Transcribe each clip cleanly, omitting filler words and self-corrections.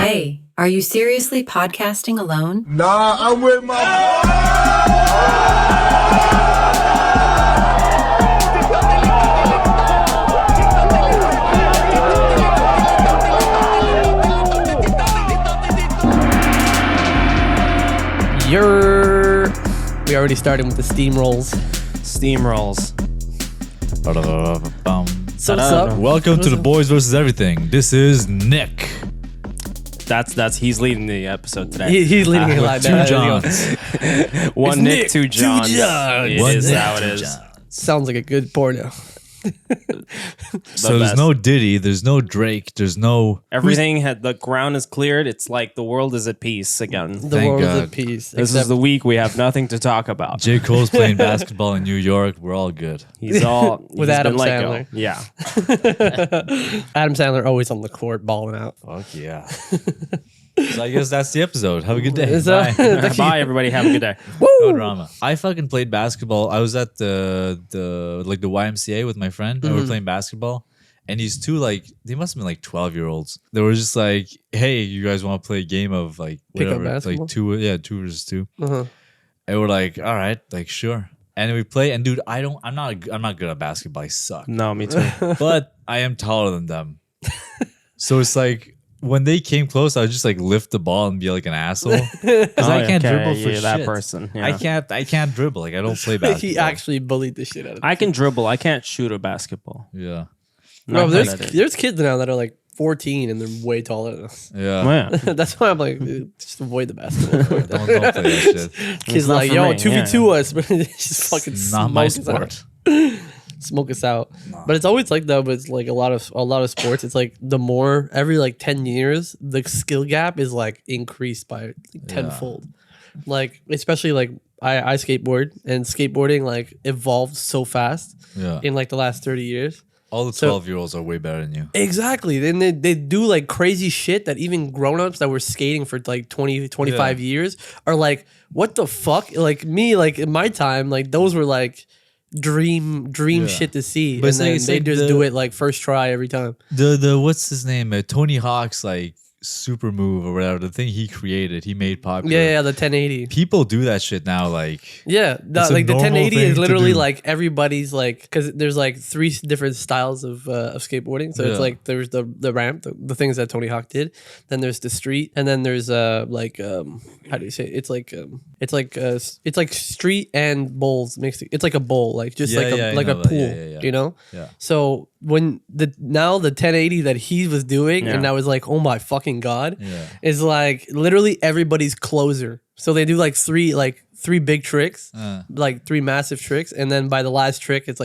Hey, are you seriously podcasting alone? Nah, I'm with my... We already started with the steamrolls. Steamrolls. So what's up? Welcome to the Boys versus Everything. This is Nick. That's he's leading the episode today. He's leading it like Two that. Johns. One Nick, two Johns. Two Johns. It One is Nick, how it two is. Johns. Sounds like a good porno. So there's best. no Diddy, there's no Drake, there's no... Everything had the ground is cleared. It's like the world is at peace again. The Thank world is God. at peace. This is the week we have nothing to talk about. J. Cole's playing basketball in New York. We're all good. He's all With he's Adam been let Sandler. go. Yeah. Adam Sandler always on the court balling out. Fuck yeah. So I guess that's the episode. Have a good day. Is Bye. that- Bye, everybody. Have a good day. No drama. I fucking played basketball. I was at the YMCA with my friend, and we were playing basketball. And these two, they must have been 12-year-olds. They were just like, "Hey, you guys want to play a game of whatever, basketball? two versus two?" Uh-huh. And we're like, "All right, sure." And we play. And dude, I'm not good at basketball. I suck. No, me too. But I am taller than them. So it's like when they came close, I would just lift the ball and be like an asshole because I can't dribble for shit. that person. Yeah. I can't dribble. I don't play basketball. He actually bullied the shit out of I can dribble. I can't shoot a basketball. Yeah. Bro, Not there's good at it. there's kids now that are 14 and they're way taller than us. Yeah. Oh, yeah. That's why I'm like, just avoid the basketball court. Don't play that shit. Kids not like, for yo, me. 2v2 us, but they just fucking Not my smoke us out. sport. Smoke us out. But it's always like that. But it's like a lot of sports. It's like the more every 10 years, the skill gap is increased by tenfold. Especially I skateboard, and skateboarding evolved so fast Yeah. in the last 30 years. All the So- 12-year-olds are way better than you. Exactly. Then they do crazy shit that even grown-ups that were skating for 20, 25 years are like, what the fuck? Me, in my time, those were dream Yeah. shit to see. But And then it's they like just the- do it first try every time. The what's his name? Tony Hawk's super move or whatever. The thing he created, he made popular. Yeah, the 1080. People do that shit now. Yeah, the It's a normal 1080 thing is to literally do. everybody's because there's three different styles of skateboarding. So Yeah. it's there's the ramp, the things that Tony Hawk did. Then there's the street, and then there's how do you say it? It's like street and bowls mixed. It's like a bowl, just Yeah, like yeah, I a know that. pool, Yeah. you know. Yeah. So when the 1080 that he was doing, and Yeah. I was like, oh my fucking god, Yeah. is literally everybody's closer. So they do three big tricks, three massive tricks, and then by the last trick, it's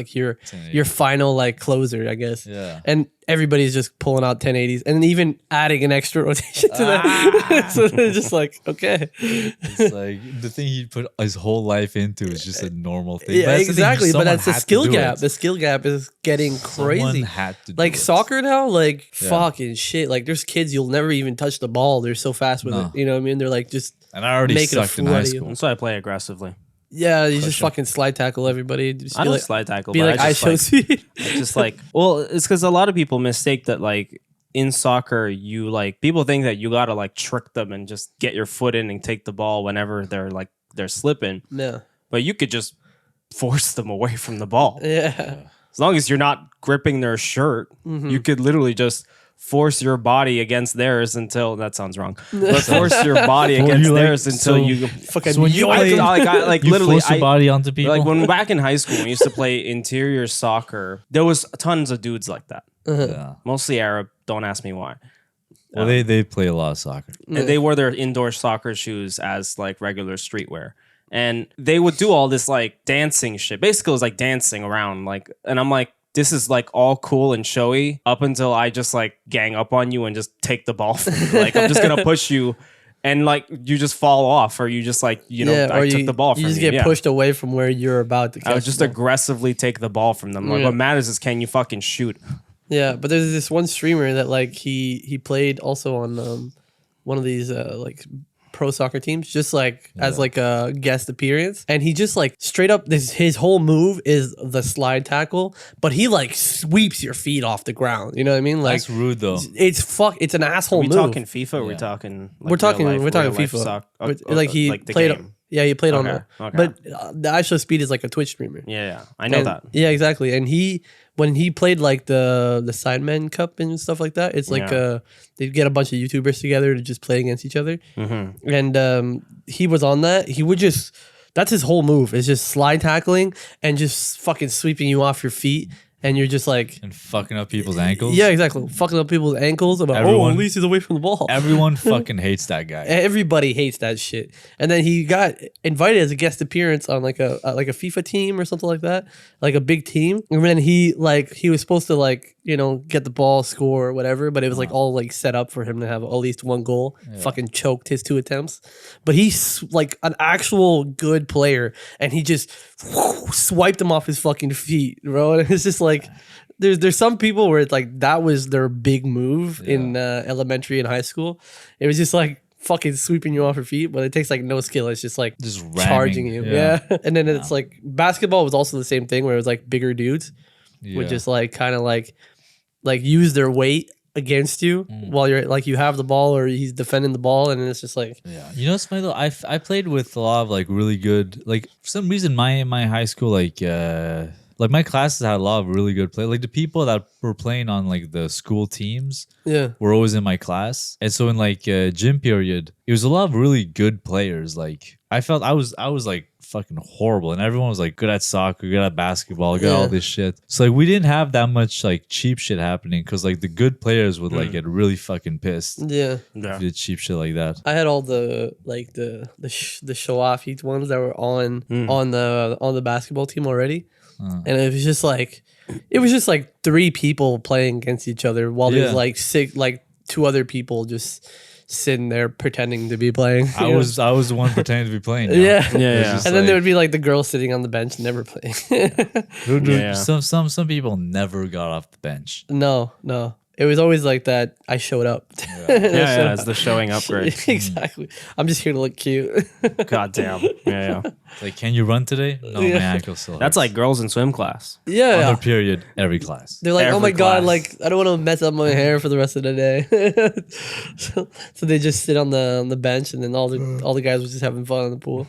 your final closer, I guess. Yeah. And everybody's just pulling out 1080s and even adding an extra rotation to that. So they're just okay. It's the thing he put his whole life into is just a normal thing. Yeah, But that's the thing, exactly. But someone that's the had to skill do gap. it. The skill gap is getting Someone crazy. had to do it. Soccer now, fucking shit. There's kids you'll never even touch the ball. They're so fast with No. it. You know what I mean? They're just And I already making a sucked in fool high out of you. school. That's why I play aggressively. yeah. You just fucking slide tackle everybody. Just I be don't slide tackle, Be but I I just show speed. just well, it's because a lot of people mistake that in soccer you people think that you gotta trick them and just get your foot in and take the ball whenever they're slipping, Yeah. but you could just force them away from the ball. Yeah. As long as you're not gripping their shirt, you could literally just force your body against theirs until that sounds wrong. But force your body Well, against you, theirs until so- you Fucking So when you yoink. play- You literally force your body onto people. when back in high school we used to play interior soccer. There was tons of dudes like that. yeah. Mostly Arab. Don't ask me why. Well, they play a lot of soccer. And they wore their indoor soccer shoes as regular streetwear. And they would do all this dancing shit. Basically, it was dancing around. And I'm like, this is all cool and showy up until I just gang up on you and just take the ball from you. I'm just gonna push you, and you just fall off, or you just or I took the ball from you. you. Just get Yeah. pushed away from where you're about to catch I would just the ball. aggressively take the ball from them. Yeah. What matters is can you fucking shoot? Yeah, but there's this one streamer that he played also on one of these pro soccer teams, just like as like a guest appearance. And he just like straight up his whole move is the slide tackle, but he like sweeps your feet off the ground. You know what I mean? Like That's rude though. it's an asshole Are we move. talking FIFA? Or are we talking? Like we're talking real life FIFA. But, Like he like the played. game. Yeah, he played on Okay, it. okay. But the actual speed is like a Twitch streamer. Yeah, I know And- that. Yeah, exactly. And when he played like the Sidemen Cup and stuff like that, it's like they'd get a bunch of YouTubers together to just play against each other. Mm-hmm. And he was on that. He would just that's his whole move is just slide tackling and just fucking sweeping you off your feet. And you're just like And fucking up people's ankles. yeah, exactly, fucking up people's ankles. About at least he's away from the ball. Everyone fucking hates that guy. Everybody hates that shit. And then he got invited as a guest appearance on like a FIFA team or something like that, like a big team. And then he was supposed to like, you know, get the ball, score or whatever, but it was like all like set up for him to have at least one goal. Fucking choked his 2 attempts. But he's like an actual good player, and he just swiped him off his fucking feet, bro. And it's just like there's some people where it's like that was their big move in elementary and high school. It was just like fucking sweeping you off your feet, but it takes like no skill. It's just like Just charging ramming. you. Yeah. And then it's like basketball was also the same thing where it was like bigger dudes would just like kind of like use their weight against you while you're like you have the ball or he's defending the ball, and it's just like Yeah, you know what's funny though? I played with a lot of like really good, like for some reason my high school like my classes had a lot of really good play. Like the people that were playing on like the school teams were always in my class, and so in like gym period, it was a lot of really good players. Like I felt I was like fucking horrible, and everyone was like good at soccer, good at basketball, good at all this shit. So like we didn't have that much like cheap shit happening because like the good players would like get really fucking pissed. yeah. If you did cheap shit like that. I had all the like the show off each ones that were on the basketball team already, and it was just like 3 people playing against each other while there's like 2 other people just sitting there pretending to be playing. I was the one pretending to be playing. Yeah. And And then there would be like the girl sitting on the bench never playing. Some people never got off the bench. No. It was always like that. I showed up. Yeah, it's the showing up grade. Exactly. I'm just here to look cute. God damn. Yeah. Like, can you run today? No, my ankle still. That's hurts. like girls in swim class. Yeah. other period, every class. They're like, oh Every my God, class. like, I don't want to mess up my hair for the rest of the day. so they just sit on the bench, and then all the guys were just having fun in the pool.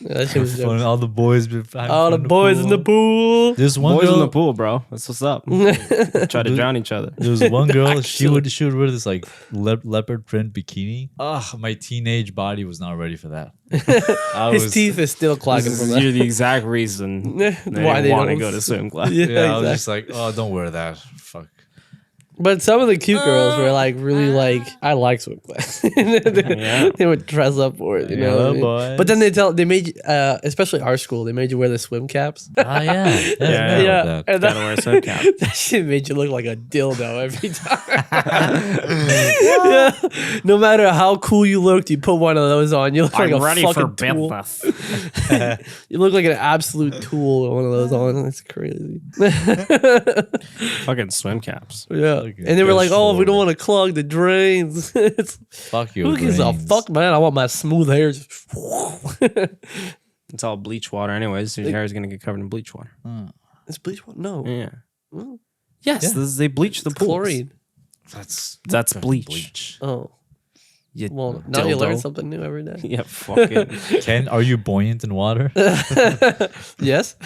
Yeah, that shit was Fun, dope. all the boys. All the boys in the pool. There's one Boys girl. in the pool, bro. That's what's up. Try to drown each other. There was one girl. she would wear this like leopard print bikini. My teenage body was not ready for that. His teeth is still clogging This from is that. the exact reason they Why they want to don't- go to swim class. Yeah, I was just like, oh, don't wear that. Fuck. But some of the cute girls were like really like, I like swim class. They would dress up for it, you know. what I mean? boys. But then they made you, especially our school, they made you wear the swim caps. Yeah. Yeah, and Gotta wear a swim cap. that shit made you look like a dildo every time. Yeah. No matter how cool you looked, you put one of those on, you look like I'm a ready fucking for tool. business. You look like an absolute tool with one of those on. That's crazy. Fucking swim caps. Yeah. Like a And they were good like, oh, we don't sword. want to clog the drains. Fuck you. Who gives a fuck, man? I want my smooth hair. Just It's all bleach water, anyways. Your hair is gonna get covered in bleach water. It's bleach water? No. Yeah. Well, Yes, they bleach the pools. chlorine. That's bleach. Oh. You Well, now you learn dildo. something new every day. Yeah, fucking. Ken, are you buoyant in water? Yes.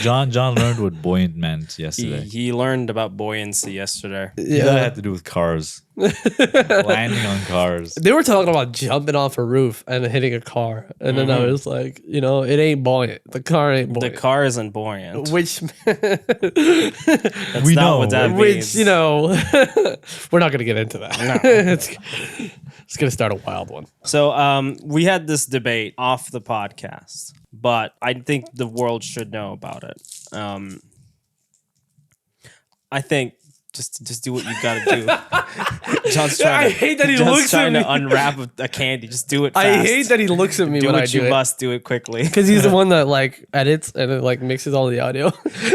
John learned what buoyant meant he, yesterday. he learned about buoyancy yesterday. Yeah. That had to do with cars. Landing on cars. They were talking about jumping off a roof and hitting a car. And then I was like, you know, it ain't buoyant. The car ain't The buoyant. car isn't buoyant. Which, That's We not know. what that which means. you know, we're not going to get into that. It's going to start a wild one. So we had this debate off the podcast, but I think the world should know about it. I think just do what you gotta do. John's trying I hate that he John's looks at trying me. to unwrap a candy. Just do it fast. I hate that he looks at me do when what I you do it. must. Do it quickly. Because he's the one that like edits and it like mixes all the audio.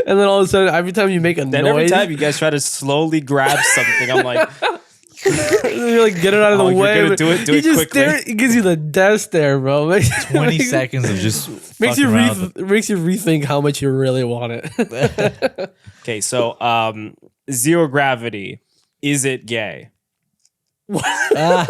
And then all of a sudden, every time you make a Then noise, every time you guys try to slowly grab something, I'm like, You're like, get it out of the Oh, you're way. gonna but do it he just quickly. It gives you the death stare, bro. 20 seconds of just makes you fucking around with makes you rethink how much you really want it. Okay, so zero gravity. Is it gay? How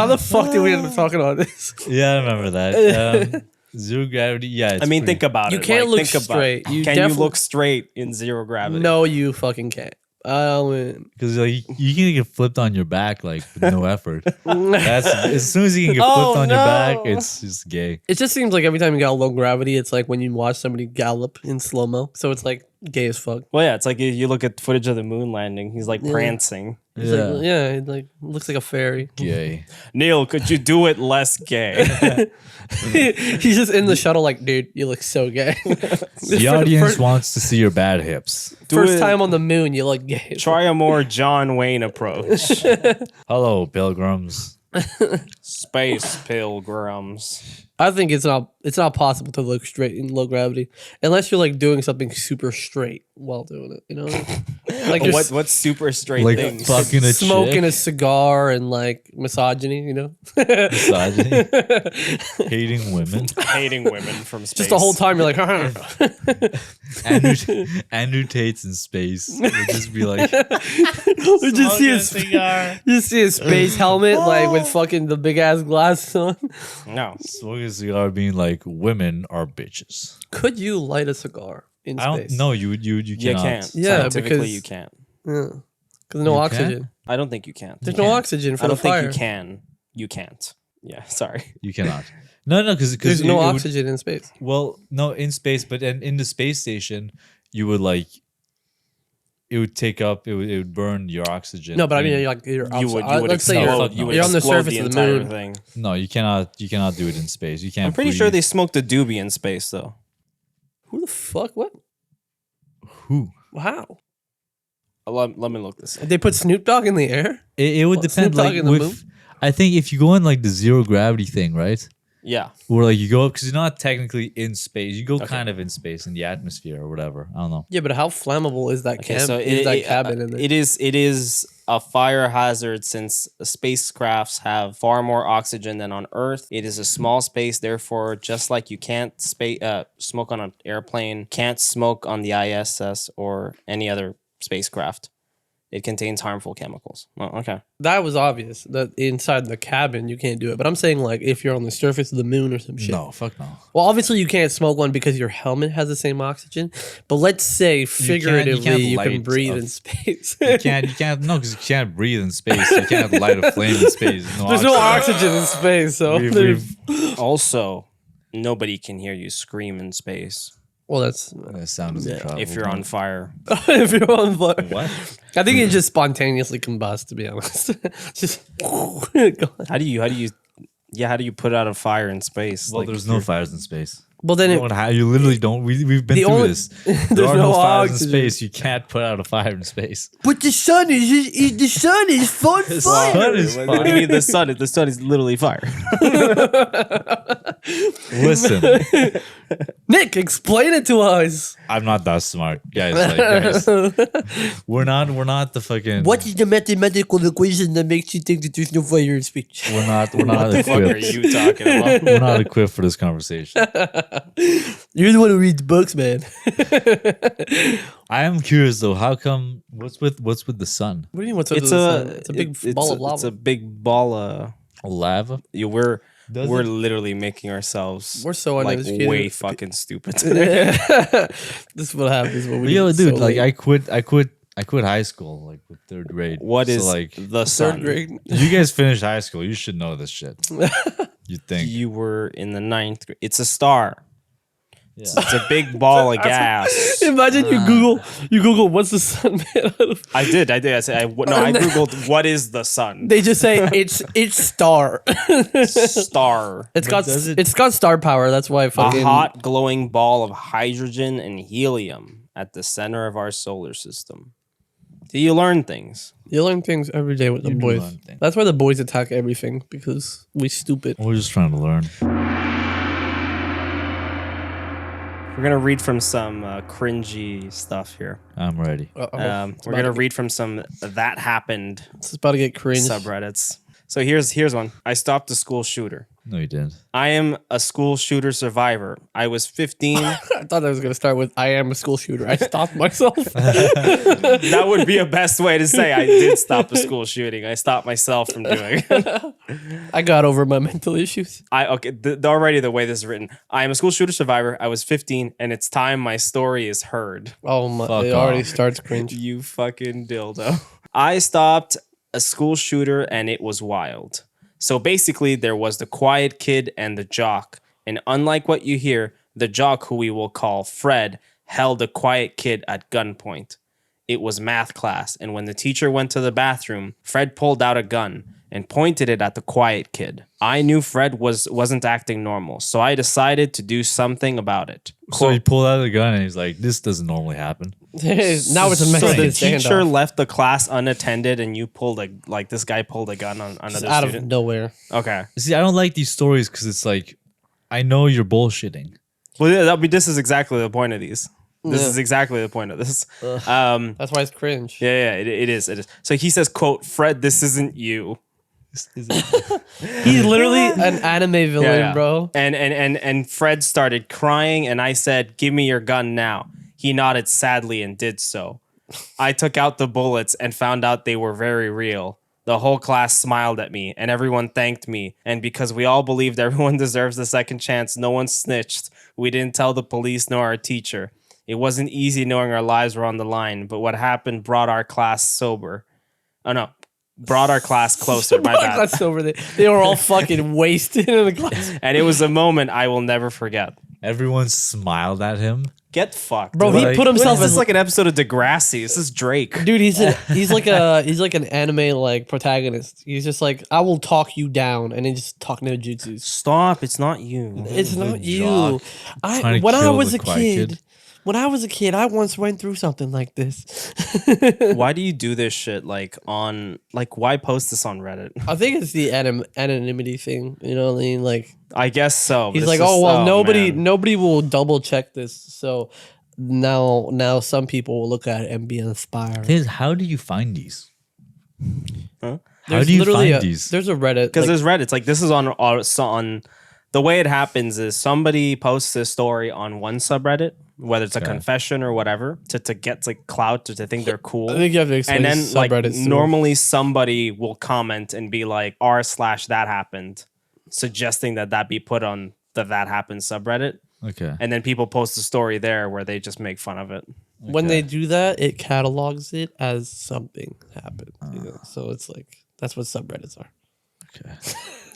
the fuck did we end up talking about this? Yeah, I remember that. Zero gravity. Yeah, it's I mean, pretty- think about You it. can't look think about straight. it. You Can you definitely- look straight in zero gravity? No, you fucking can't. Because like you can get flipped on your back like with no effort. That's as soon as you can get flipped on your back, it's just gay. It just seems like every time you got low gravity, it's like when you watch somebody gallop in slow mo. So it's like gay as fuck. Well, yeah, it's like you look at footage of the moon landing. He's like prancing. It's Yeah, like, yeah, it like looks like a fairy. gay. Neil, could you do it less gay? He's just in the shuttle, like, dude, you look so gay. The audience wants to see your bad hips. First it. time on the moon, you look gay. Try a more John Wayne approach. Hello, pilgrims. Space pilgrims. I think it's not possible to look straight in low gravity unless you're like doing something super straight while doing it. You know, like you're What's super straight Like things? fucking a smoking chick. a cigar and like misogyny. You know, Misogyny. Hating women. Hating women from space. just the whole time you're like, Andrew Tate's in space. Would just be like, you just see his space helmet like with fucking the big ass glasses on. No. smoking a cigar, being like, women are bitches. Could you light a cigar in I space? don't know. You You cannot. can't. Yeah, Scientifically, because- you can't. because no You oxygen. I don't think you can. There's no oxygen for I the don't think fire. you can. You can't. Yeah, sorry. You cannot. No, because There's no oxygen in space. Well, no, in space, but in the space station, you would like. It would take up. It would burn your oxygen. No, but I mean, you're like you're You would. outside. Let's say explode. you're, You would you're on the explode surface of the entire moon. thing. No, you cannot. You cannot do it in space. You can't. I'm pretty sure breathe. they smoked a doobie in space, though. Who the fuck? What? Who? How? Let me look this up. They put Snoop Dogg in the air? It would What, depend. Snoop Dogg Like in the with, moon? I think if you go in like the zero gravity thing, right? Yeah. Where like you go up because you're not technically in space. You go kind of in space in the atmosphere or whatever. I don't know. Yeah, but how flammable is that Okay, camp? so Is that cabin in there? it is a fire hazard since spacecrafts have far more oxygen than on Earth. It is a small space, therefore, just like you can't smoke on an airplane, can't smoke on the ISS or any other spacecraft. It contains harmful chemicals. Oh, okay. That was obvious that inside the cabin you can't do it. But I'm saying like if you're on the surface of the moon or some shit. No, fuck no. Well, obviously you can't smoke one because your helmet has the same oxygen. But let's say figuratively you can light breathe a- in space. You can't. No, because you can't breathe in space. You can't light a flame in space. There's no oxygen in space, so there's- Also, nobody can hear you scream in space well, that's That sound is incredible. if you're on fire. if you're on fire. What? I think it just spontaneously combusts. To be honest, just How do you put out a fire in space? Well, there's no fires in space. well, then You literally don't. We've been The through only- this. there's There are no no fires oxygen. in space. You can't put out a fire in space. But the sun is fun Sun is What do you fire. mean the sun? The sun is literally fire. Listen, Nick, explain it to us. I'm not that smart, guys. Guys, we're not the fucking. What is the mathematical equation that makes you think that there's no fire in space? We're not What the fuck are equipped. you talking about? We're not equipped for this conversation. You're the one who reads books, man. I am curious though. How come? What's with the sun? What do you mean? What's It's a big ball of lava. It's a big ball of. Lava? We're Does we're it? literally making ourselves We're so like uneducated. way fucking stupid today. This is what happens when we. Yo, get dude, so like late. I quit high school like with third grade. What So, is like the third sun? grade. you guys finished high school? You should know this shit. You think? You were in the 9th grade. It's a star. Yeah. It's a big ball of gas. Imagine you Google what's the sun made out of. I did. I said, I googled what is the sun. They just say it's star. Star. It's got star power. That's why fucking A hot glowing ball of hydrogen and helium at the center of our solar system. Do you learn things? You learn things every day with the You do boys. learn things. That's why the boys attack everything because we stupid. We're just trying to learn. We're gonna read from some cringy stuff here. I'm ready. We're gonna read from some that happened It's about to get cringe. subreddits. So here's one. I stopped a school shooter. No, you didn't. I am a school shooter survivor. I was 15. I thought I was gonna start with I am a school shooter. I stopped myself. That would be a best way to say I did stop a school shooting. I stopped myself from doing it. I got over my mental issues. Already the way this is written. I am a school shooter survivor. I was 15, and it's time my story is heard. Oh my! Fuck It already off. starts cringe. You fucking dildo. I stopped a school shooter, and it was wild. So basically, there was the quiet kid and the jock. And unlike what you hear, the jock, who we will call Fred, held the quiet kid at gunpoint. It was math class, and when the teacher went to the bathroom, Fred pulled out a gun and pointed it at the quiet kid. I knew Fred wasn't acting normal, so I decided to do something about it. So he pulled out a gun and he's like, "This doesn't normally happen." Now it's a So method the of teacher standoff. left the class unattended, and you this guy pulled a gun on another Out of student. nowhere. Okay. See, I don't like these stories because it's like, I know you're bullshitting. Well, this is exactly the point of these. This Yeah. is exactly the point of this. That's why it's cringe. Yeah, it is. So he says, "Quote, Fred, this isn't you." He's literally an anime villain, bro. And Fred started crying, and I said, "Give me your gun now." He nodded sadly and did so. I took out the bullets and found out they were very real. The whole class smiled at me, and everyone thanked me. And because we all believed everyone deserves a second chance, no one snitched. We didn't tell the police nor our teacher. It wasn't easy knowing our lives were on the line, but what happened brought our class sober. Oh no, brought our class closer. My bad. That's over there. They were all fucking wasted in the class. And it was a moment I will never forget. Everyone smiled at him. Get fucked, Bro, dude. he put himself This as is like an episode of Degrassi. This is Drake. dude. He's like an anime like protagonist. He's just like, I will talk you down, and then just talk no jutsus. Stop! It's not you. It's not jock you. trying to When I kill was the a quiet kid, when I was a kid, I once went through something like this. Why do you do this shit? Why post this on Reddit? I think it's the anonymity thing. You know what I mean? Like I guess so. but he's it's like, just- oh well, man. nobody will double check this. So now some people will look at it and be inspired. How do you find these? How There's do you literally find these? There's a Reddit Because like, there's Reddit. It's like this is on the way it happens is somebody posts this story on one subreddit, whether it's a confession or whatever, to get like clout to think they're cool. I think you have to explain And then like subreddits. to them. normally somebody will comment and be like r/that-happened, suggesting that be put on the that happened subreddit. Okay. And then people post a story there where they just make fun of it. When they do that, it catalogs it as something happened. You know? So it's like that's what subreddits are. Okay.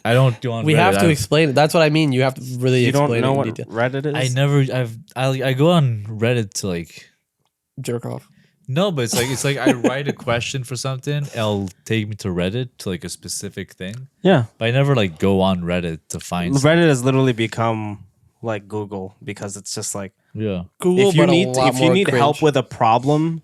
I don't do on We Reddit. have to explain it. That's what I mean. You have to really You explain don't know it what in detail. Reddit is? I go on Reddit to like Jerk off. no, but it's like I write a question for something, it'll take me to Reddit to like a specific thing. Yeah. But I never like go on Reddit to find Reddit has literally become like Google because it's just like yeah. Google, if you but need a lot if you more need cringe. help with a problem,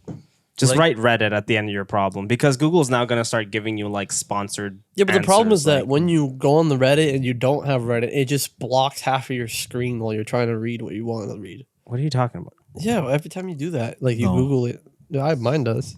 just Like- write Reddit at the end of your problem because Google's now going to start giving you like sponsored. Yeah, but the problem answers, is that like- when you go on the Reddit and you don't have Reddit, it just blocks half of your screen while you're trying to read what you want to read. What are you talking about? Yeah, every time you do that, like you No. Google it. Yeah, mine does.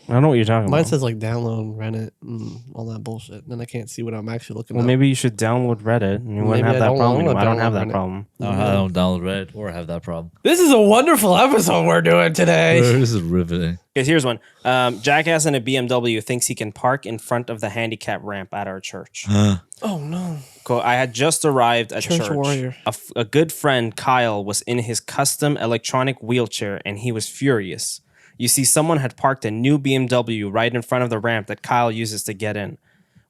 I don't know what you're talking Mine about. says like download Reddit and all that bullshit. Then I can't see what I'm actually looking Well, at. maybe you should download Reddit and you wouldn't Maybe have I that don't problem. wanna anymore. I don't have download that Reddit. problem. I don't download Reddit or have that problem. This is a wonderful episode we're doing today. This is riveting. Okay, here's one. Jackass in a BMW thinks he can park in front of the handicap ramp at our church. Oh no. Cool. I had just arrived at Church church. warrior. A good friend, Kyle, was in his custom electronic wheelchair and he was furious. You see, someone had parked a new BMW right in front of the ramp that Kyle uses to get in.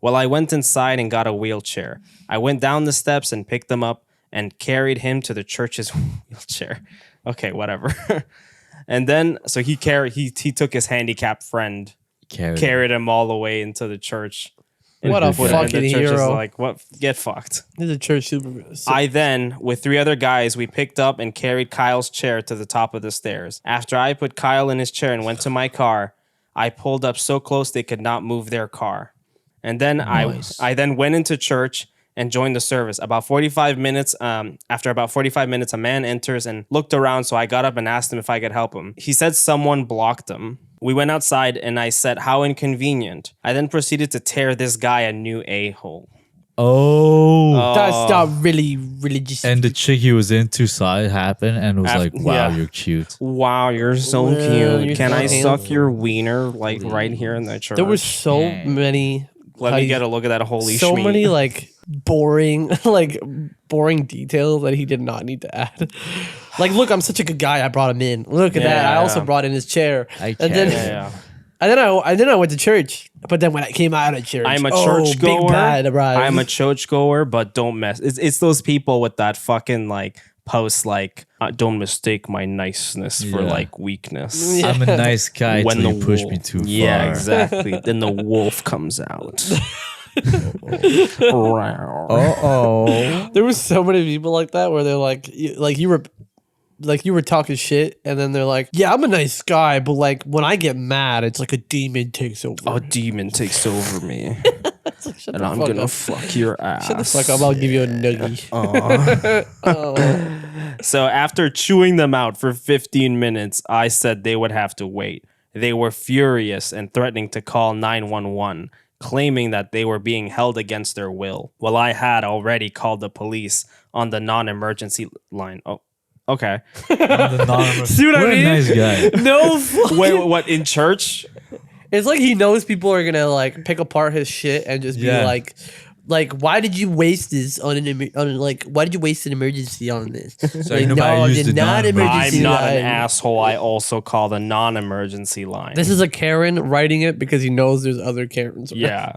Well, I went inside and got a wheelchair. I went down the steps and picked him up and carried him to the church's wheelchair. Okay, whatever. And then, so he took his handicapped friend, carried him all the way into the church. What a And the fucking church is hero. like, what? Get fucked. This is a church super. I then, with 3 other guys, we picked up and carried Kyle's chair to the top of the stairs. After I put Kyle in his chair and went to my car, I pulled up so close they could not move their car. And then Nice. I then went into church and joined the service. About 45 minutes, after about 45 minutes, a man enters and looked around, so I got up and asked him if I could help him. He said someone blocked him. We went outside and I said, how inconvenient. I then proceeded to tear this guy a new a-hole. Oh. That's not really religious. And the chick he was into saw it happen and was like, wow, yeah. you're cute. Wow, you're so Yeah, cute. you're Can so I handsome. suck your wiener like right here in the church? there were so many. Let me get a look at that holy so schmeat. many like boring details that he did not need to add. Like, look, I'm such a good guy. I brought him in. Look at that. I also brought in his chair. I and then, Yeah. and then I went to church. But then when I came out of church, I'm a big churchgoer. bad arrived. I'm a churchgoer, but don't mess. It's those people with that fucking like post like don't mistake my niceness for Yeah. like weakness. I'm a nice guy When till the you push me wolf- too far. Yeah, exactly. Then the wolf comes out. Uh-oh. There was so many people like that where they're like you were talking shit, and then they're like, yeah, I'm a nice guy, but like when I get mad, it's like a demon takes over. A demon takes over me, Shut and the I'm fuck gonna up. fuck your ass. Shut the fuck up! I'll give you a nuggie. So after chewing them out for 15 minutes, I said they would have to wait. They were furious and threatening to call 911, claiming that they were being held against their will. Well, I had already called the police on the non-emergency line. Oh, okay. See what I What a mean? nice guy. No, fucking- Wait, what, in church? it's like he knows people are gonna like pick apart his shit and just be Yeah. like, why did you waste this on why did you waste an emergency on this? So you know how I used the non-emergency I'm not an line. asshole. I also call the non-emergency line. This is a Karen writing it because he knows there's other Karens. around. Yeah.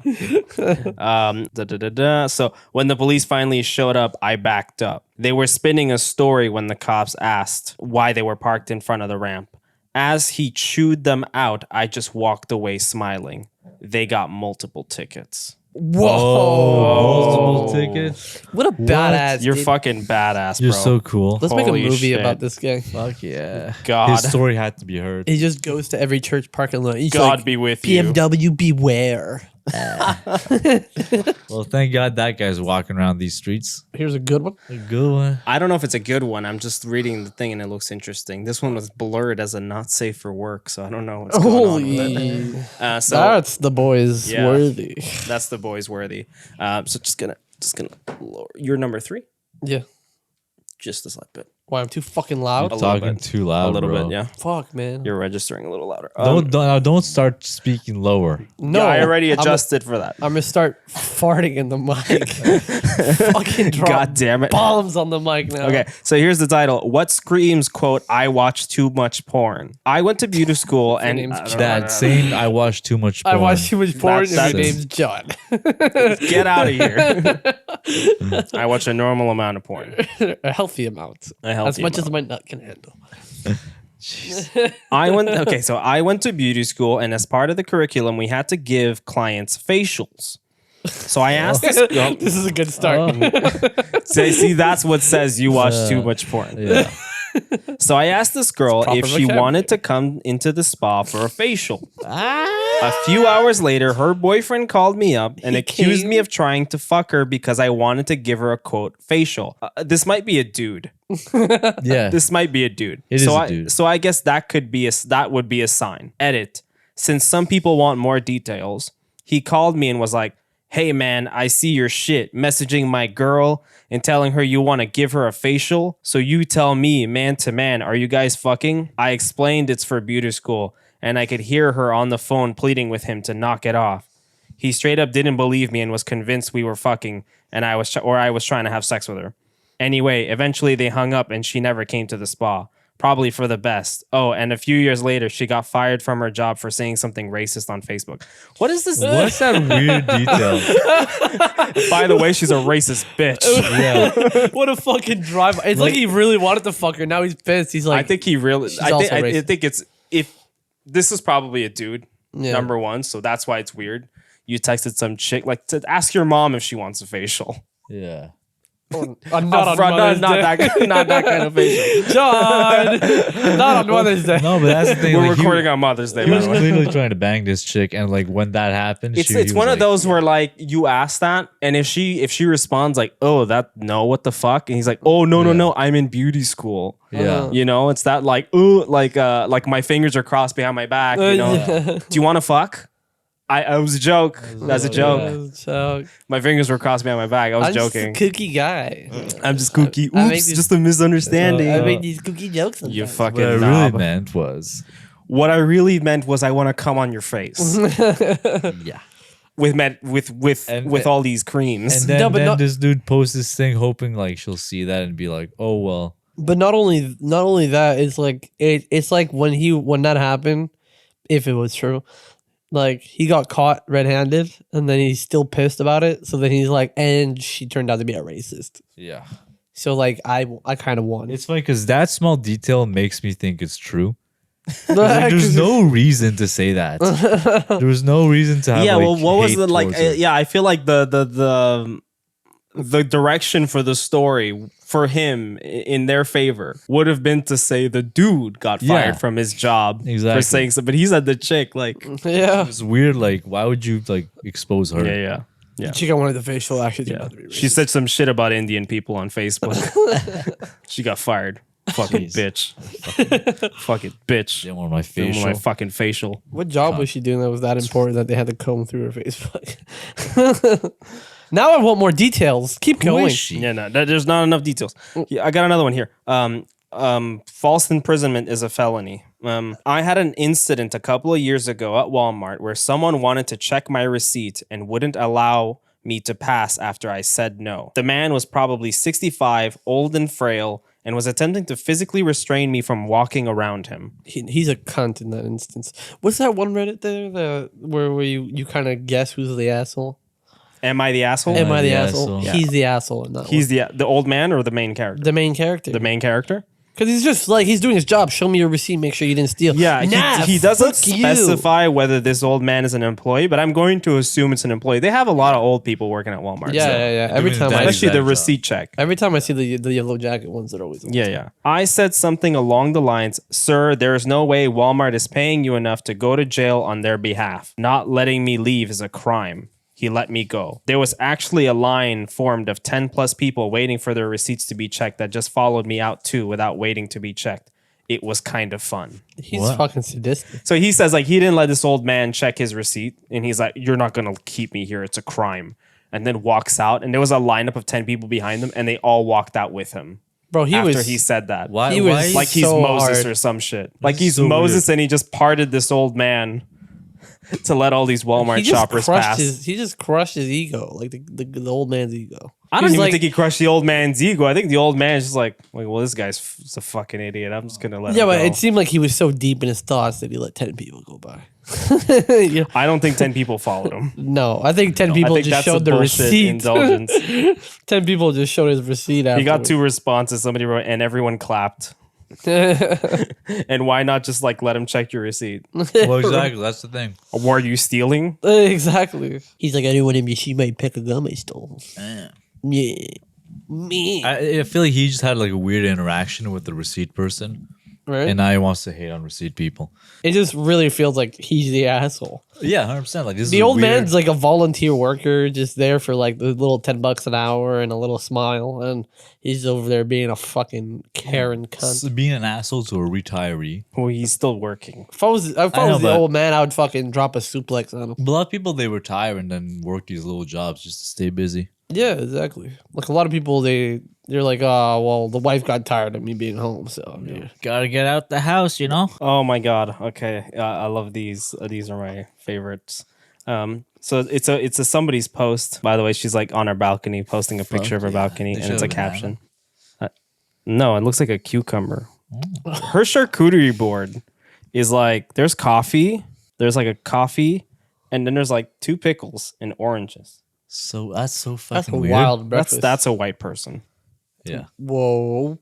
So when the police finally showed up, I backed up. They were spinning a story when the cops asked why they were parked in front of the ramp. As he chewed them out, I just walked away smiling. They got multiple tickets. Whoa! Multiple tickets. What a badass! You're dude. fucking badass, You're bro. so cool. Let's make a Holy movie shit. about this guy. Fuck yeah. God. His story had to be heard. He just goes to every church parking lot. He's God like, be with you. BMW beware. Well, thank God that guy's walking around these streets. Here's a good one. A good one. I don't know if it's a good one. I'm just reading the thing and it looks interesting. This one was blurred as a not safe for work, so I don't know what's going on with it. Holy, So that's the boys Yeah. worthy. that's the boys worthy. So just gonna lower. You're number 3, Yeah. just a slight bit, Why I'm too fucking loud? little Talking bit. too loud, a little bro. bit. Yeah, Fuck, man. you're registering a little louder. Don't start speaking lower. No, yeah, I already I'm adjusted for that. gonna start farting in the mic. Fucking drop God damn it. bombs on the mic now. Okay, so here's the title. What screams, quote, I watch too much porn. I went to beauty school and name's That same I watch too much porn. I watch too much porn and That's- your name's John. get out of here. I watch a normal amount of porn. A healthy amount. A healthy as much as amount. my nut can handle. I went to beauty school, and as part of the curriculum, we had to give clients facials. So I asked this girl, This is a good start. see, that's what says you watch too much porn. Yeah. So I asked this girl Proper if she vocabulary. wanted to come into the spa for a facial. A few hours later, her boyfriend called me up and accused me of trying to fuck her because I wanted to give her a, quote, facial. This might be a dude. Yeah. This might be a dude. It is a dude. So I guess that would be a sign. Edit. Since some people want more details, he called me and was like, hey man, I see your shit, messaging my girl and telling her you want to give her a facial. So you tell me, man to man, are you guys fucking? I explained it's for beauty school, and I could hear her on the phone pleading with him to knock it off. He straight up didn't believe me and was convinced we were fucking, and I was trying to have sex with her. Anyway, eventually they hung up and she never came to the spa. Probably for the best. Oh, and a few years later, she got fired from her job for saying something racist on Facebook. What is this? What's that weird detail? By the way, she's a racist bitch. Yeah. What a fucking drive. It's like he really wanted to fuck her. Now he's pissed. He's like, I think he really. also I racist. think it's if this is probably a dude. Yeah. Number one, so that's why it's weird. You texted some chick like to ask your mom if she wants a facial. Yeah. Not not that kind of facial. John. Not on Mother's Day. No, but that's the thing. We're like, recording on Mother's Day. He By was the way. clearly trying to bang this chick, and like when that happened, It's one of those where like you ask that, and if she responds like, "Oh, what the fuck," and he's like, "Oh no, I'm in beauty school." Yeah. You know, it's that like, ooh, like my fingers are crossed behind my back. You know, do you want to fuck? I was a joke. That's a joke. So My fingers were crossed behind my back. I was I'm just a joking. cookie guy. I'm just kooky. I make Oops, these- just a misunderstanding. I make these cookie jokes. You sometimes. fucking What I knob. really meant was, What I really meant was I want to come on your face yeah. with all these creams. And then, No, but not- this dude posts this thing, hoping like she'll see that and be like, "Oh well." But not only that, it's like it's like when that happened, if it was true, like he got caught red-handed, and then he's still pissed about it. So then he's like, and she turned out to be a racist. Yeah. So like I kind of won. It's funny because that small detail makes me think it's true. Like, there's no reason to say that. There's no reason to have. Yeah, like, well, what was hate the like? towards it. Yeah, I feel like the direction for the story for him in their favor would have been to say the dude got Yeah. fired from his job Exactly. for saying so, but he said the chick like, Yeah. It's weird. Like, why would you like expose her? yeah. The chick I wanted the facial actually turned Yeah. out to be racist. She said some shit about Indian people on Facebook. She got fired. Fucking Jeez. bitch. Fucking bitch. Didn't want my Doing facial. my fucking facial. What job was she doing that was that important that they had to comb through her Facebook? Now I want more details. Keep Who going. is she? Yeah, no, there's not enough details. Yeah, I got another one here. False imprisonment is a felony. I had an incident a couple of years ago at Walmart where someone wanted to check my receipt and wouldn't allow me to pass after I said no. The man was probably 65, old and frail, and was attempting to physically restrain me from walking around him. He's a cunt in that instance. What's that one Reddit there where you kind of guess who's the asshole? Am I the asshole? Am I the the asshole? asshole. He's the asshole in that He's one. the old man or the main character? The main character. The main character? Because he's just like, he's doing his job. Show me your receipt. Make sure you didn't steal. Yeah, Nah, he doesn't fuck you. specify whether this old man is an employee, but I'm going to assume it's an employee. They have a lot of old people working at Walmart. Yeah, so- yeah, yeah. Every Doing time that I Especially the exact job. receipt check. every time I see the yellow jacket ones, they're always Yeah. I said something along the lines, "Sir, there is no way Walmart is paying you enough to go to jail on their behalf. Not letting me leave is a crime." He let me go. There was actually a line formed of 10 plus people waiting for their receipts to be checked that just followed me out too without waiting to be checked. It was kind of fun. He's What? fucking sadistic. So he says like he didn't let this old man check his receipt, and he's like, "You're not gonna keep me here. It's a crime." And then walks out, and there was a lineup of 10 people behind him, and they all walked out with him. Bro, he after was he said that. Why? He was why Like he's so Moses hard. or some shit. Like is he's so Moses weird. and he just parted this old man to let all these Walmart he just shoppers crushed pass. he just crushed his ego, like the old man's ego. I don't He's even like- think he crushed the old man's ego. I think the old man is just like, well, this guy's is a fucking idiot. I'm just gonna let Yeah, him but go. it seemed like he was so deep in his thoughts that he let 10 people go by. Yeah. I don't think 10 people followed him. No, I think 10 people I think just that's a showed the bullshit receipt. indulgence. 10 people just showed his receipt after. He got 2 responses. Somebody wrote, and everyone clapped. And why not just like let him check your receipt? Well, exactly. That's the thing. Or were you stealing? Exactly. He's like, I didn't want him to see my pick of gum I stole. Yeah. Me. I feel like he just had like a weird interaction with the receipt person, Right? and now he wants to hate on receipt people. It just really feels like he's the asshole. Yeah, 100%. Like this The is old weird. man's like a volunteer worker, just there for like the little $10 an hour and a little smile, and he's over there being a fucking Karen cunt. being an asshole to a retiree. Well, he's still working. If I was know, the but- old man, I would fucking drop a suplex on him. But a lot of people they retire and then work these little jobs just to stay busy. Yeah, exactly. Like a lot of people, they're like, oh, well, the wife got tired of me being home, so yeah. Gotta get out the house, you know. Oh my god. Okay. I love these. These are my favorites. So it's a somebody's post. By the way, she's like on her balcony posting a picture of her balcony, They and it's a should have caption. No, it looks like a cucumber. Her charcuterie board is like there's coffee, there's like a coffee, and then there's like 2 pickles and oranges. So that's so fucking That's a weird. wild breakfast. That's a white person. Yeah. Whoa.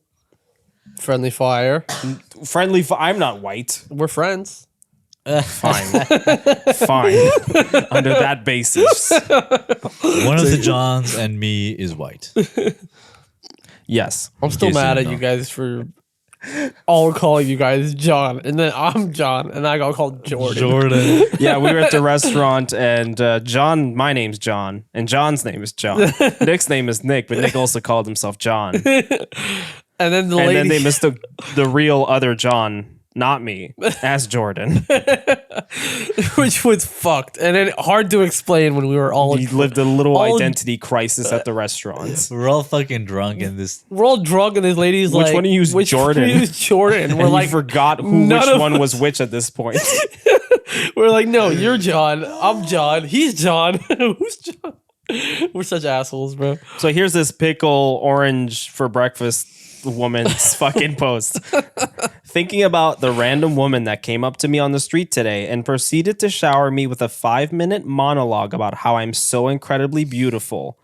Friendly fire. Friendly. I'm not white. We're friends. Fine. Fine. Under that basis. One of the Johns and me is white. Yes. I'm still In case you mad at didn't you know. guys for all calling you guys John, and then I'm John, and I got called Jordan. Jordan. Yeah, we were at the restaurant, and John, my name's John, and John's name is John. Nick's name is Nick, but Nick also called himself John. And then the And lady, then they mistook the real other John, not me, as Jordan. which was fucked, and then hard to explain when we were all. He lived a little all- identity crisis at the restaurants. We're all fucking drunk in this. We're all drunk, and this lady's Which like, one of you is Jordan? One of you is Jordan? And We're like, we forgot which none of one was which at this point. we're like, no, you're John. I'm John. He's John. Who's John? We're such assholes, bro. So here's this pickle orange for breakfast woman's fucking post. Thinking about the random woman that came up to me on the street today and proceeded to shower me with a 5-minute monologue about how I'm so incredibly beautiful.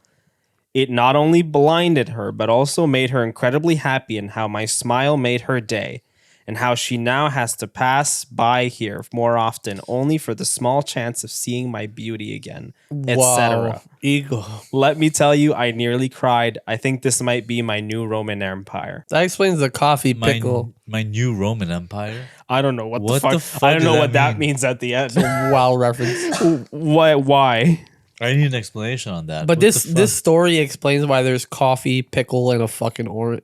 It not only blinded her, but also made her incredibly happy, and how my smile made her day, and how she now has to pass by here more often only for the small chance of seeing my beauty again, etc. Wow. Ego. Let me tell you, I nearly cried. I think this might be my new Roman Empire. That explains the coffee pickle. My new Roman Empire. I don't know what What the the fuck. fuck I don't does know that what that mean? means at the end. Wow reference. Why? I need an explanation on that. But What this the fuck? this story explains why there's coffee, pickle, and a fucking orange.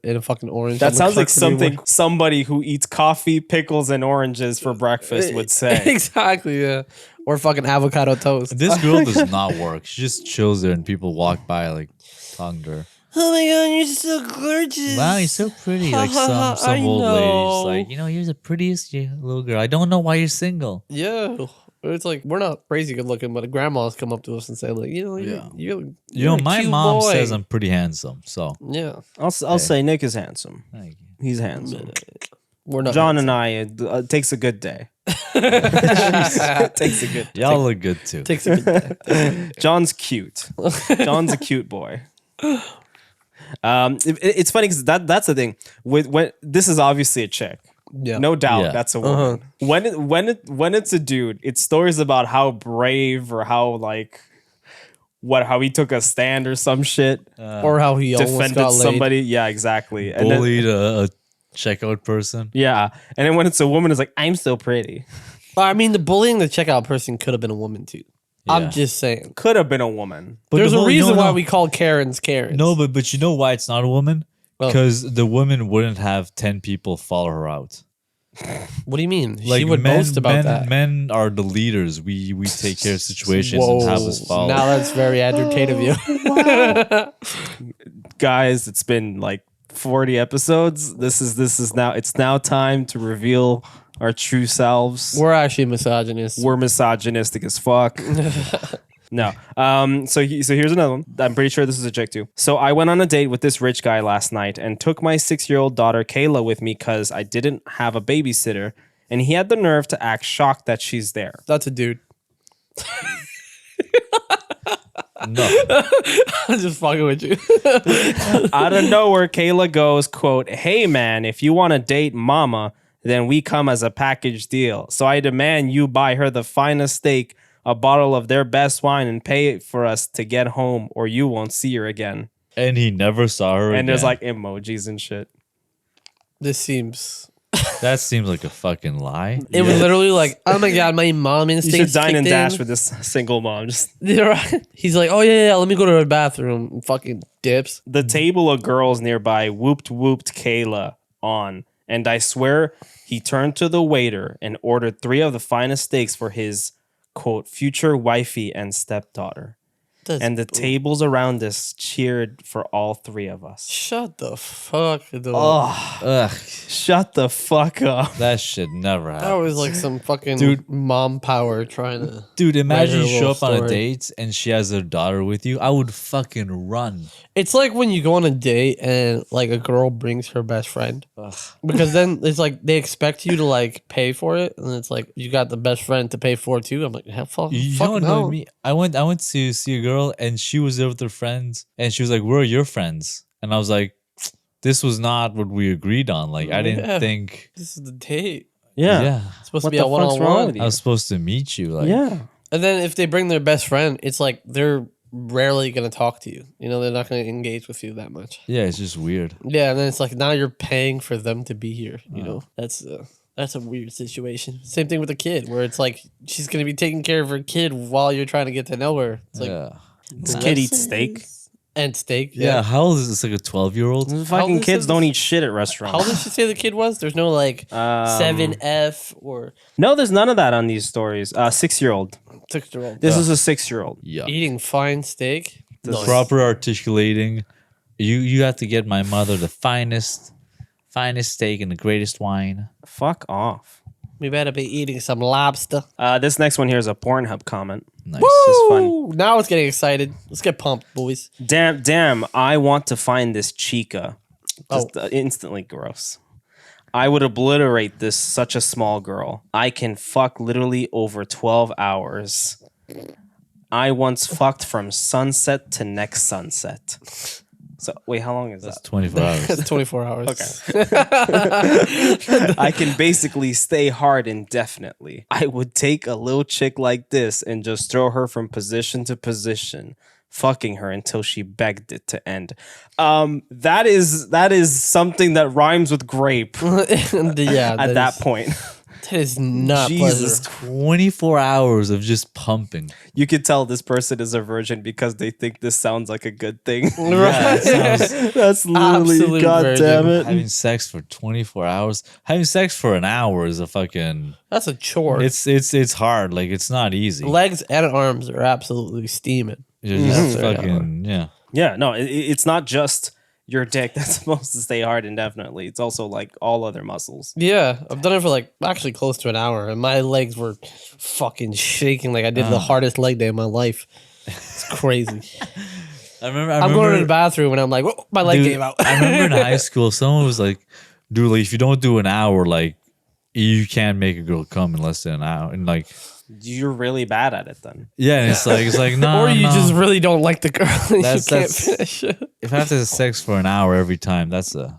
That sounds like something somebody who eats coffee, pickles, and oranges for breakfast would say. Exactly, yeah. Or fucking avocado toast. This girl does not work. She just chills there and people walk by like talking to her. Oh my god, you're so gorgeous. Wow, you're so pretty. Like I some old know. ladies like, you're the prettiest little girl. I don't know why you're single. Yeah. It's like we're not crazy good looking, but grandmas come up to us and say, like, you're My cute mom boy. says I'm pretty handsome. So Yeah. I'll say Nick is handsome. thank you. He's handsome. We're not John and I, it takes a good day. It takes a good day. Y'all look good too. takes a good day. John's cute. John's a cute boy. It's funny because that's the thing. When this is obviously a chick. Yeah. No doubt, Yeah. that's a woman. When it's a dude, it's stories about how brave or how how he took a stand or some shit, Or how he almost defended got laid. somebody. Yeah, exactly. And then, Bullied a checkout person. yeah, and then when it's a woman, it's like, I'm so pretty. I mean, the bullying the checkout person could have been a woman too. Yeah. I'm just saying. Could have been a woman. But There's the a whole- reason no, why no. we call Karens Karens. No, but you know why it's not a woman? Well- Because the woman wouldn't have 10 people follow her out. What do you mean? Like she would boast about that. Men are the leaders. We take care of situations Whoa. and have us follow. Now that's very agitated of you. Guys, it's been like 40 episodes. This is now. It's now time to reveal our true selves. We're actually misogynists. We're misogynistic as fuck. No. So here's another one. I'm pretty sure this is a chick too. So I went on a date with this rich guy last night and took my 6-year-old daughter Kayla with me because I didn't have a babysitter, and he had the nerve to act shocked that she's there. That's a dude. No. I'm just fucking with you. Out of nowhere, Kayla goes, quote, "Hey man, if you want to date mama, then we come as a package deal. So I demand you buy her the finest steak, a bottle of their best wine, and pay for us to get home, or you won't see her again." And he never saw her And there's again. like emojis and shit. This seems. That seems like a fucking lie. It was literally like, oh my god, my mom You instincts should dine and kicked dash in. with this single mom. Just He's like, oh yeah, let me go to the bathroom. And fucking dips. the table of girls nearby whooped Kayla on, and I swear he turned to the waiter and ordered 3 of the finest steaks for his, quote, future wifey and stepdaughter. That's- And the tables around us cheered for all 3 of us. Shut the fuck up. Ugh, Shut the fuck up. that shit never That happened. was like some fucking Dude. mom power trying to. Dude, imagine her you show little up on a story. date and she has her daughter with you. I would fucking run. It's like when you go on a date and like a girl brings her best friend, because then it's like they expect you to like pay for it, and it's like you got the best friend to pay for it too. I'm like, hell, fuck, You fuck know what no. annoyed me? I went to see a girl and she was there with her friends and she was like, "Where are your friends?" And I was like, "This was not what we agreed on. Like, I didn't Yeah. think." This is the date. Yeah. It's supposed What to be a the fuck's wrong one-on-one. with you? I was supposed to meet you. Like, Yeah. And then if they bring their best friend, it's like they're rarely gonna talk to you. You know, they're not gonna engage with you that much. Yeah, it's just weird. Yeah, and then it's like now you're paying for them to be here. You know, that's a weird situation. Same thing with a kid, where it's like she's gonna be taking care of her kid while you're trying to get to know her. It's like Yeah. This kid eats steak. and steak. Yeah. How old is this? Like a 12-year-old? Fucking old is kids this? don't eat shit at How restaurants. did she say the kid was? There's no like 7F or No, there's none of that on these stories. 6-year-old. 6-year-old. This is a 6-year-old. Yeah. Eating fine steak. Nice. Proper articulating. You have to get my mother the finest steak and the greatest wine. Fuck off. We better be eating some lobster. This next one here is a Pornhub comment. Nice. Just fun. Ooh, now it's getting excited. Let's get pumped, boys. Damn, I want to find this chica. Just instantly gross. I would obliterate this such a small girl. I can fuck literally over 12 hours. I once fucked from sunset to next sunset. So wait, how long is That's that? 24 hours. That's 24 hours. Okay. I can basically stay hard indefinitely. I would take a little chick like this and just throw her from position to position, fucking her until she begged it to end. That is something that rhymes with grape Yeah. at that point. That is not Jesus pleasure. 24 hours of just pumping. You could tell this person is a virgin because they think this sounds like a good thing. Yeah, it sounds That's literally, Absolute god virgin. damn it. having sex for 24 hours. Having sex for an hour is a fucking. That's a chore. It's hard. Like it's not easy. Legs and arms are absolutely steaming. You're just Yeah. fucking Yeah, no, it's not just your dick that's supposed to stay hard indefinitely. It's also like all other muscles. Yeah, I've done it for like actually close to an hour, and my legs were fucking shaking like I did the hardest leg day of my life. It's crazy. I remember. I'm going to the bathroom and I'm like, "Whoa, my leg Dude, gave out." I remember in high school, someone was like, "Dude, like if you don't do an hour, like you can't make a girl come in less than an hour." And like, You're really bad at it then. yeah, and it's like no, Or you no. just really don't like the girl and That's- you can't that's- finish it. If I have to have sex for an hour every time, that's a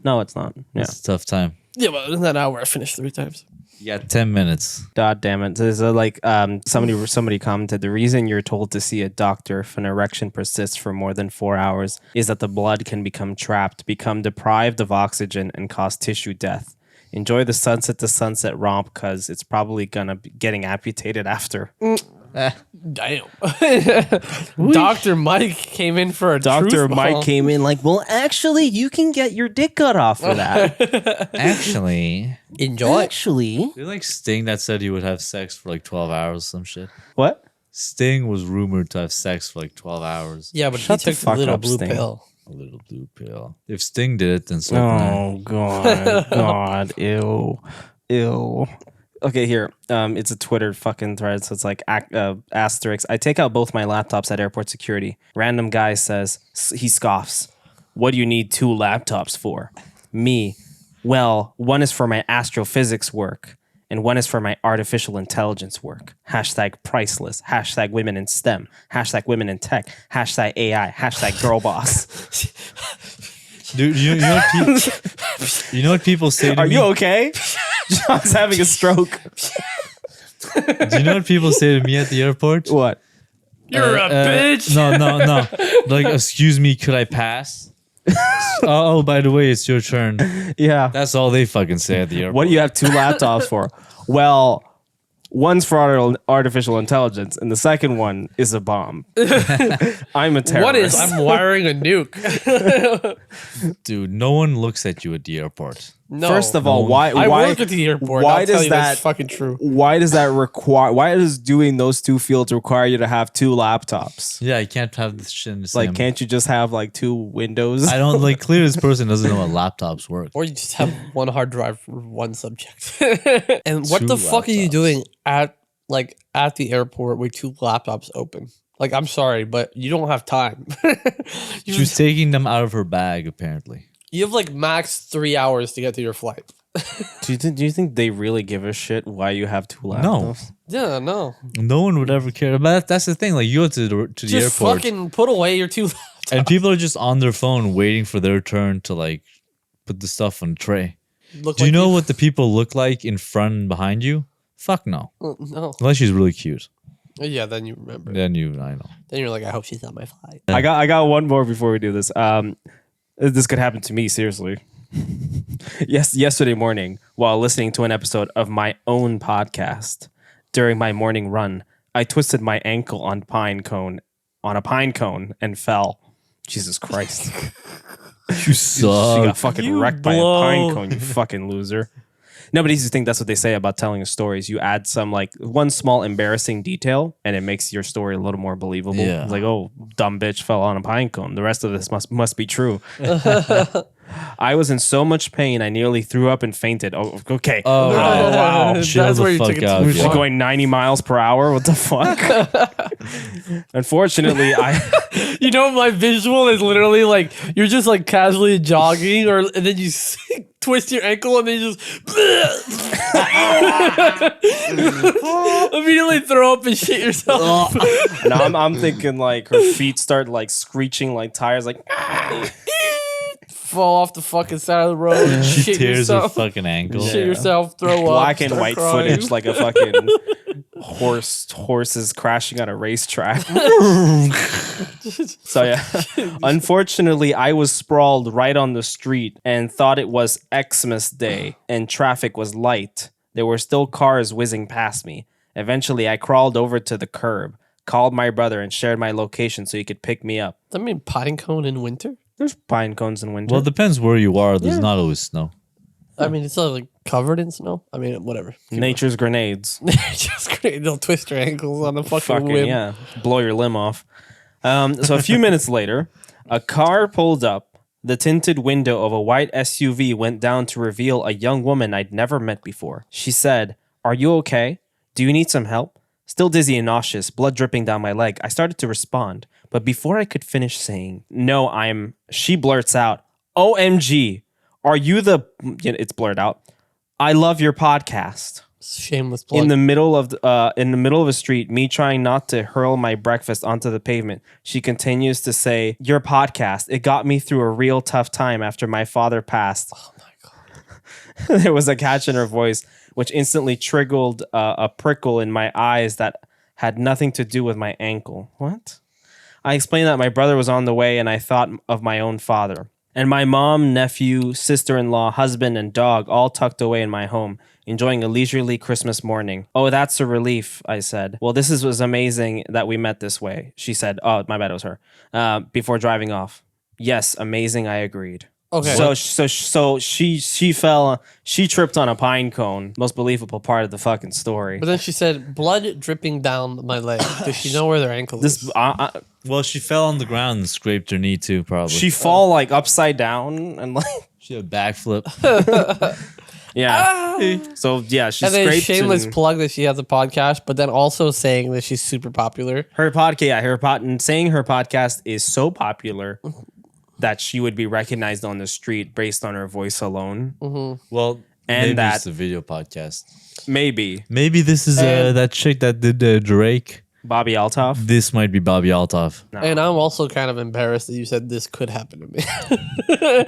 No, it's not. Yeah. tough time. Yeah, but in that hour I finished 3 times. You got 10 minutes. God damn it. There's somebody commented the reason you're told to see a doctor if an erection persists for more than 4 hours is that the blood can become trapped, become deprived of oxygen, and cause tissue death. Enjoy the sunset to sunset romp because it's probably gonna be getting amputated after. Damn. Dr. Mike came in for a Dr. truth Mike bomb. came in like, well, actually, you can get your dick cut off for that. Actually, Enjoy. Actually, they like Sting that said he would have sex for like 12 hours, some shit. what? Sting was rumored to have sex for like 12 hours. Yeah, but Shut he the took the fuck little up, blue Sting. pill. A little blue pill. If Sting did it, then so can I. Oh god, god, ew. Okay, here. It's a Twitter fucking thread, so it's like asterisk. I take out both my laptops at airport security. Random guy says he scoffs. What do you need 2 laptops for? Me. Well, one is for my astrophysics work, and one is for my artificial intelligence work. Hashtag priceless. Hashtag women in STEM. Hashtag women in tech. Hashtag AI. Hashtag girl boss. Dude, you know what people say to Are me? you okay? John's having a stroke. Do you know what people say to me at the airport? What? You're a bitch. No. Like, excuse me, could I pass? Oh, by the way, it's your turn. Yeah. That's all they fucking say at the airport. What do you have 2 laptops for? Well, one's for artificial intelligence, and the second one is a bomb. I'm a terrorist. What is? I'm wiring a nuke. Dude, no one looks at you at the airport. No. First of all, why? I why, work at the airport. Why I'll tell does you that? that's fucking true. Why does that require? Why does doing those 2 fields require you to have 2 laptops? Yeah, you can't have this shit in the same. Like, can't you just have like 2 windows? I don't like. Clearly, this person doesn't know how laptops work. Or you just have one hard drive for one subject. And what 2 the fuck are you laptops. doing at the airport with 2 laptops open? Like, I'm sorry, but you don't have time. She was taking them out of her bag, apparently. You have like max 3 hours to get to your flight. Do you think they really give a shit why you have 2 laptops? No. Yeah, no. No one would ever care. But that's the thing. Like, you go to the Just airport, fucking put away your 2 laptops. and people are just on their phone waiting for their turn to like put the stuff on the tray. Look Do you like know what the people look like in front and behind you? Fuck no. No. Unless she's really cute. Yeah, then you remember. Then I know. Then you're like, I hope she's on my flight. I got one more before we do this. This could happen to me, seriously. Yesterday morning, while listening to an episode of my own podcast during my morning run, I twisted my ankle on a pine cone and fell. Jesus Christ. You She got suck. fucking wrecked by a pine cone, you fucking loser. Nobody used to think that's what they say about telling stories. You add some like one small embarrassing detail and it makes your story a little more believable. Yeah. It's like, oh, dumb bitch fell on a pine cone. The rest of this must be true. I was in so much pain, I nearly threw up and fainted. Oh, okay. Oh, wow. Chill That's the where you fuck took it out, too Was she far. going 90 miles per hour? What the fuck? Unfortunately, You know, my visual is literally like you're just like casually jogging, and then you twist your ankle, and then you just immediately throw up and shit yourself. now I'm thinking like her feet start like screeching like tires, like Fall off the fucking side of the road. She shit tears yourself. her fucking ankle. Shit yourself. Throw black up. and start white crying. footage, like a fucking horses crashing on a racetrack. So yeah, unfortunately, I was sprawled right on the street and thought it was Xmas Day and traffic was light. There were still cars whizzing past me. Eventually, I crawled over to the curb, called my brother, and shared my location so he could pick me up. I mean, pine cone in winter. There's pine cones in winter. Well, it depends where you are. There's not always snow. I mean, it's not like covered in snow. I mean, whatever. Nature's grenades. Just great. They'll twist your ankles on a fucking whim. Yeah, blow your limb off. So a few minutes later, a car pulled up. The tinted window of a white SUV went down to reveal a young woman I'd never met before. She said, "Are you okay? Do you need some help?" Still dizzy and nauseous, blood dripping down my leg, I started to respond. But before I could finish saying, "No, she blurts out, "OMG, are you the..." It's blurred out. "I love your podcast." Shameless plug. In the middle of a street, me trying not to hurl my breakfast onto the pavement, she continues to say, "Your podcast, it got me through a real tough time after my father passed." Oh my God. There was a catch in her voice, which instantly triggered a prickle in my eyes that had nothing to do with my ankle. What? I explained that my brother was on the way and I thought of my own father. And my mom, nephew, sister-in-law, husband, and dog all tucked away in my home, enjoying a leisurely Christmas morning. "Oh, that's a relief," I said. "Well, was amazing that we met this way," she said. Oh, my bad, it was her. Before driving off. "Yes, amazing," I agreed. Okay. So she fell, she tripped on a pine cone. Most believable part of the fucking story. But then she said, blood dripping down my leg. Does she know where their ankle is? Well, she fell on the ground and scraped her knee too, probably. She fall like upside down and like She had a backflip. yeah. So yeah, she And then scraped shameless and plug that she has a podcast, but then also saying that she's super popular. her podcast. Yeah, and saying her podcast is so popular that she would be recognized on the street based on her voice alone. Well, And maybe that- it's a video podcast. Maybe Maybe this is And- that chick that did Drake. Bobby Altoff. This might be Bobby Altoff. No. And I'm also kind of embarrassed that you said this could happen to me.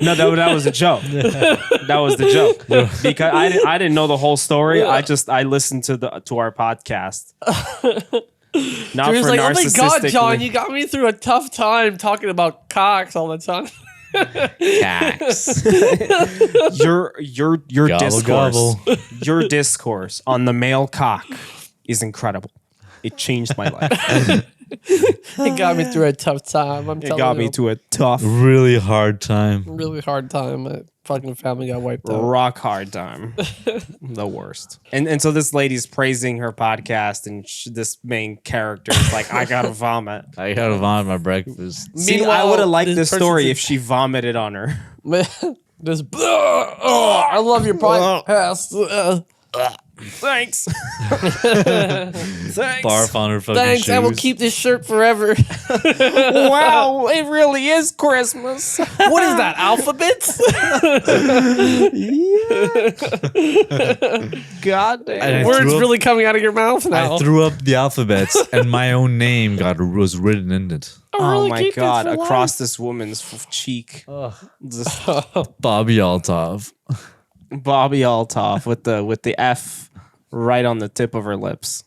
No, that was a joke. That was the joke because I didn't know the whole story. I listened to our podcast. Not She was for like, "Oh my God, narcissistically- John, you got me through a tough time talking about cocks all the time." Cax. your Gobble, discourse, gobble. your discourse on the male cock is incredible. It changed my life. It got me through a tough time. I'm It telling got you. me to a tough, Really hard time. really hard time. My fucking family got wiped out. rock hard time. The worst. And so this lady's praising her podcast, and this main character is like, "I gotta vomit." I gotta vomit my breakfast. See, I Meanwhile, would have liked this this person's story in- if she vomited on her. Just, oh, I love your podcast. Thanks. Thanks. Barf on her fucking Thanks, shoes. I will keep this shirt forever. Wow, it really is Christmas. What is that, alphabets? God damn. And I Words threw up- really coming out of your mouth now. I threw up the alphabets and my own name was written in it. Oh really my keep this God, for across this woman's cheek. Just Bobby Altoff. Bobby Altoff with the F right on the tip of her lips.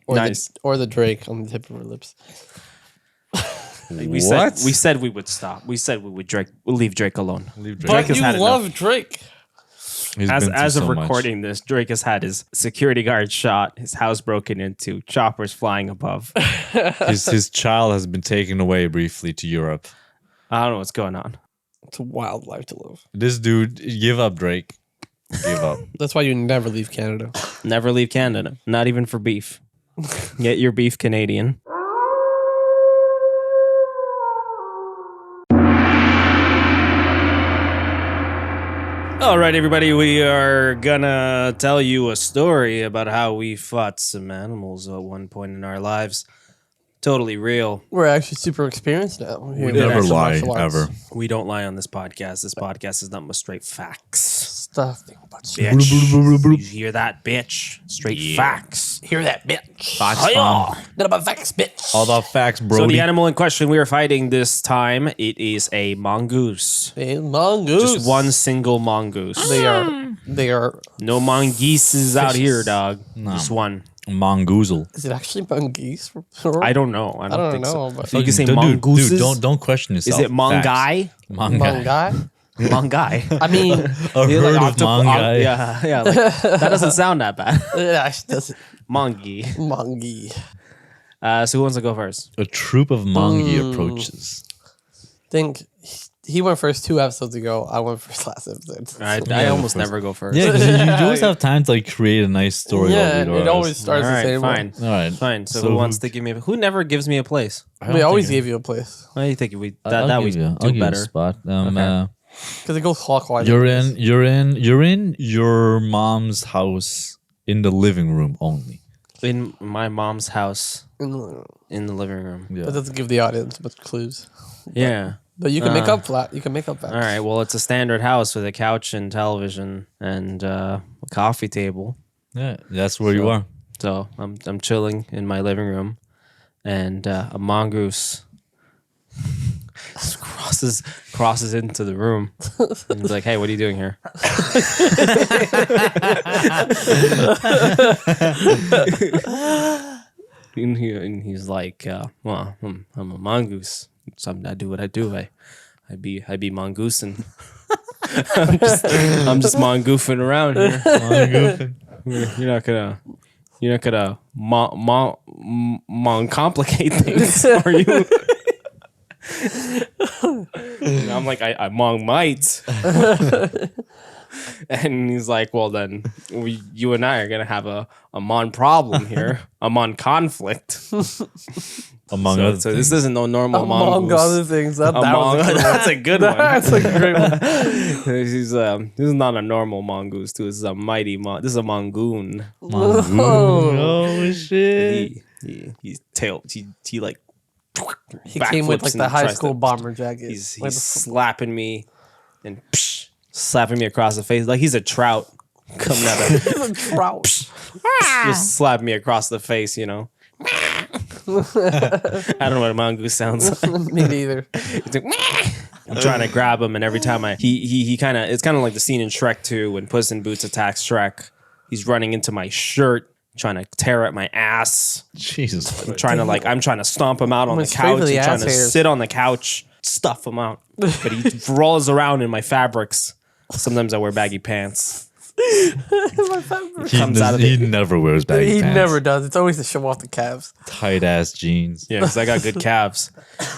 or Nice. the Drake on the tip of her lips. We said we would stop. We said we would leave Drake alone. Leave But has you had love Drake. He's been through As of so much. recording this, Drake has had his security guard shot, his house broken into, choppers flying above. His child has been taken away briefly to Europe. I don't know what's going on. It's a wild life to live. This dude, give up, Drake. Give up. That's why you never leave Canada. Never leave Canada, not even for beef. Get your beef Canadian. All right, everybody, we are gonna tell you a story about how we fought some animals at one point in our lives. Totally real. We're actually super experienced now. We never lie, ever. We don't lie on this podcast. This podcast is nothing but straight facts. Stuff. Bitch. You hear that, bitch? Straight facts. Hear that, bitch. Facts, Hi-yah. Not about facts, bitch. All about facts, bro. So the animal in question we are fighting this time, it is a mongoose. A mongoose. Just one single mongoose. They are. No mongooses out here, dog. Just one. Mongoozle. Is it actually mongoose? I don't know. I don't think know, so. but You can say Dude, mongooses. Dude, don't question yourself. Is it mongai? Mongai. Mongai? Mongai. I mean, A herd of mongai. Yeah. Like, that doesn't sound that bad. it actually doesn't. Mongi. Mongi. So who wants to go first? A troop of mongi approaches. Think he went first 2 episodes ago. I went first last episode. I almost never go first. Yeah, because you always have time to like create a nice story. Yeah, about it always starts All the right, same fine. way. All right, Fine. So So who wants to give me who never gives me a place? We always gave you a place Why do you think we I'll that we give you- I'll do give you a better? spot. because it goes clockwise. You're in your mom's house in the living room only. In my mom's house But in the living room. Yeah. that doesn't give the audience much clues. Yeah. But you can make up flat. You can make up facts. All right. Well, it's a standard house with a couch and television and a coffee table. Yeah, that's where you are. So I'm chilling in my living room, and a mongoose crosses into the room. And he's like, "Hey, what are you doing here?" and he's like, "Well, I'm a mongoose. I do what I do. I be mongoosing. I'm just mongoofing around here. You're not gonna complicate things, are you?" And I'm like, I mong might. And he's like, well, then you and I are gonna have a mon problem here, a mon conflict. Among other So things. this isn't no normal Among mongoose. other things, that was a good one. That's a good one. That's a great one. This is not a normal mongoose, too. This is a mighty this is a mongoon. Oh shit! He's tail. He like. He came with like backflips the and high tries school to- bomber jacket. He's Like the slapping me and slapping me across the face like he's a trout coming out of trout. just slap me across the face, you know. I don't know what a mongoose sounds like. Me neither. He's like, I'm trying to grab him, and every time he kind of, it's kind of like the scene in Shrek 2 when Puss in Boots attacks Shrek. He's running into my shirt, trying to tear at my ass. Jesus. I'm trying to stomp him out on the Went straight for couch. the I'm trying ass to hairs. sit on the couch, stuff him out. But he rolls around in my fabrics. Sometimes I wear baggy pants. Comes out of He the- never wears baggy He pants. never does. It's always to show off the calves. Tight ass jeans. Yeah, because I got good calves.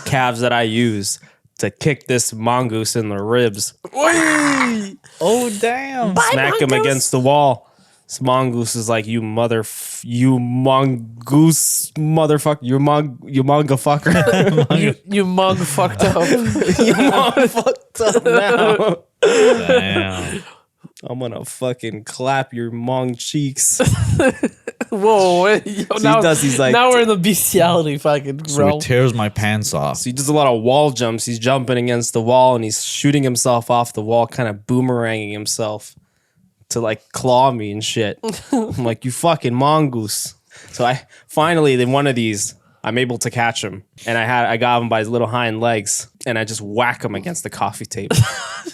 Calves that I use to kick this mongoose in the ribs. Oh damn! Smack him against the wall. This mongoose is like, you mongoose motherfucker. You manga fucker. You mug fucked up. You manga fucked up now. Damn. I'm gonna fucking clap your mong cheeks. Whoa, wait, yo, now, does, he's like- now we're in the bestiality fucking So realm. he tears my pants off. So he does a lot of wall jumps. He's jumping against the wall and he's shooting himself off the wall, kind of boomeranging himself to like claw me and shit. I'm like, you fucking mongoose. So I finally, in one of these, I'm able to catch him, and I got him by his little hind legs, and I just whack him against the coffee table,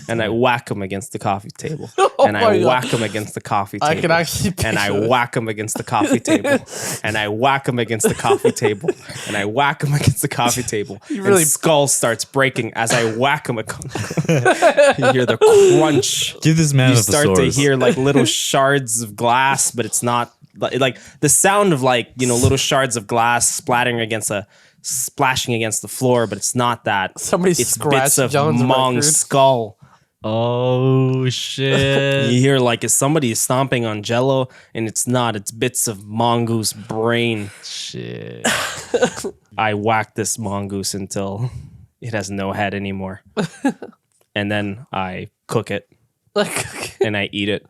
and I whack him against the coffee table, and I whack him against the coffee table. I can actually and I picture it. whack him against the coffee table, and I whack him against the coffee table, and I whack him against the coffee table. really- And skull starts breaking as I whack him. You hear the crunch. Give this man You a start to thesaurus. hear like little shards of glass, but it's not like the sound of like, you know, little shards of glass splashing against the floor, but it's not that. Somebody it's scratched bits of John's Mong's record. skull. Oh shit! You hear like somebody is stomping on jello, and it's not. It's bits of mongoose brain. Shit. I whack this mongoose until it has no head anymore, and then I cook it Like, and I eat it.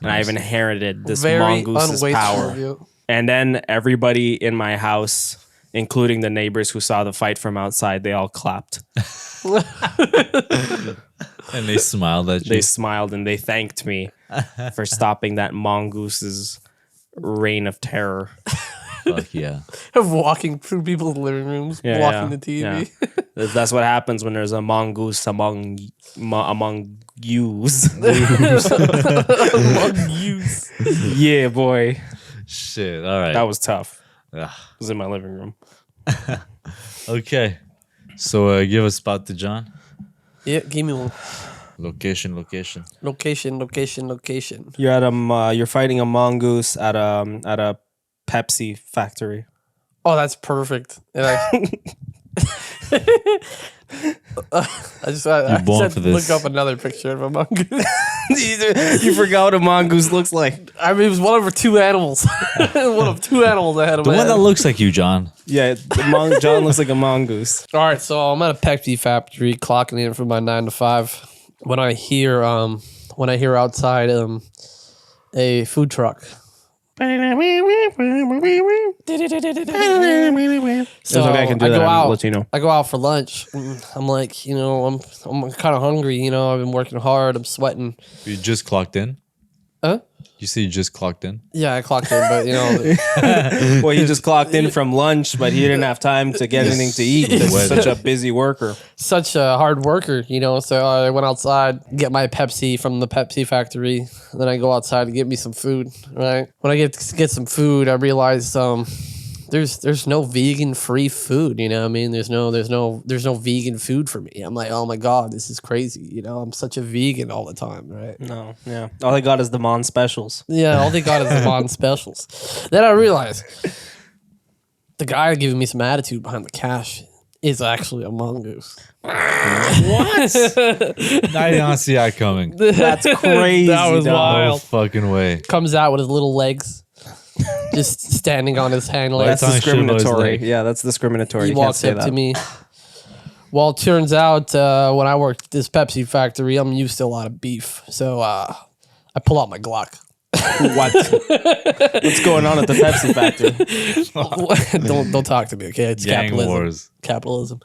And I've inherited this very mongoose's unwasteful power. of you. And then everybody in my house, including the neighbors who saw the fight from outside, they all clapped. And they smiled at you. They smiled and they thanked me for stopping that mongoose's reign of terror. Fuck yeah. Of walking through people's living rooms, blocking the TV. yeah. That's what happens when there's a mongoose among yous. Use. Yeah, boy. Shit. All right. That was tough. Ugh. It was in my living room. Okay. So give a spot to John. Yeah, give me one. Location. Location. You're at you're fighting a mongoose at a Pepsi factory. Oh, that's perfect. And I said born for this. look up another picture of a mongoose. You forgot what a mongoose looks like. I mean, it was one of two animals. One of two animals I had in The my one head. that looks like you, John. Yeah, John looks like a mongoose. All right, so I'm at a Pepsi factory, clocking in for my 9 to 5. When I hear outside a food truck. So okay, I can do that. go I'll out. let you know. I go out for lunch. I'm like, I'm kind of hungry. I've been working hard. I'm sweating. You just clocked in? Huh? You say you just clocked in? Yeah, I clocked in, but Well, he just clocked in from lunch, but he didn't have time to get anything to eat because he's such a busy worker. such a hard worker, So I went outside, get my Pepsi from the Pepsi factory. Then I go outside to get me some food. Right when I get some food, I realize there's no vegan free food. There's no vegan food for me. I'm like, oh my god, this is crazy. I'm such a vegan all the time, right? No, yeah. All they got is the Mon specials. Yeah, all they got is the Mon specials. Then I realized the guy giving me some attitude behind the cash is actually a mongoose. I did not see that coming. That's crazy. That was dog. No wild. fucking way. Comes out with his little legs, just standing on his hind That's legs. Tongue shit about his discriminatory. leg. Yeah, that's discriminatory. He You can't walks say up that. to me. Well, it turns out when I worked at this Pepsi factory, I'm used to a lot of beef. So I pull out my Glock. What? What's going on at the Pepsi factory? don't talk to me, okay? It's Gang capitalism. wars. Capitalism.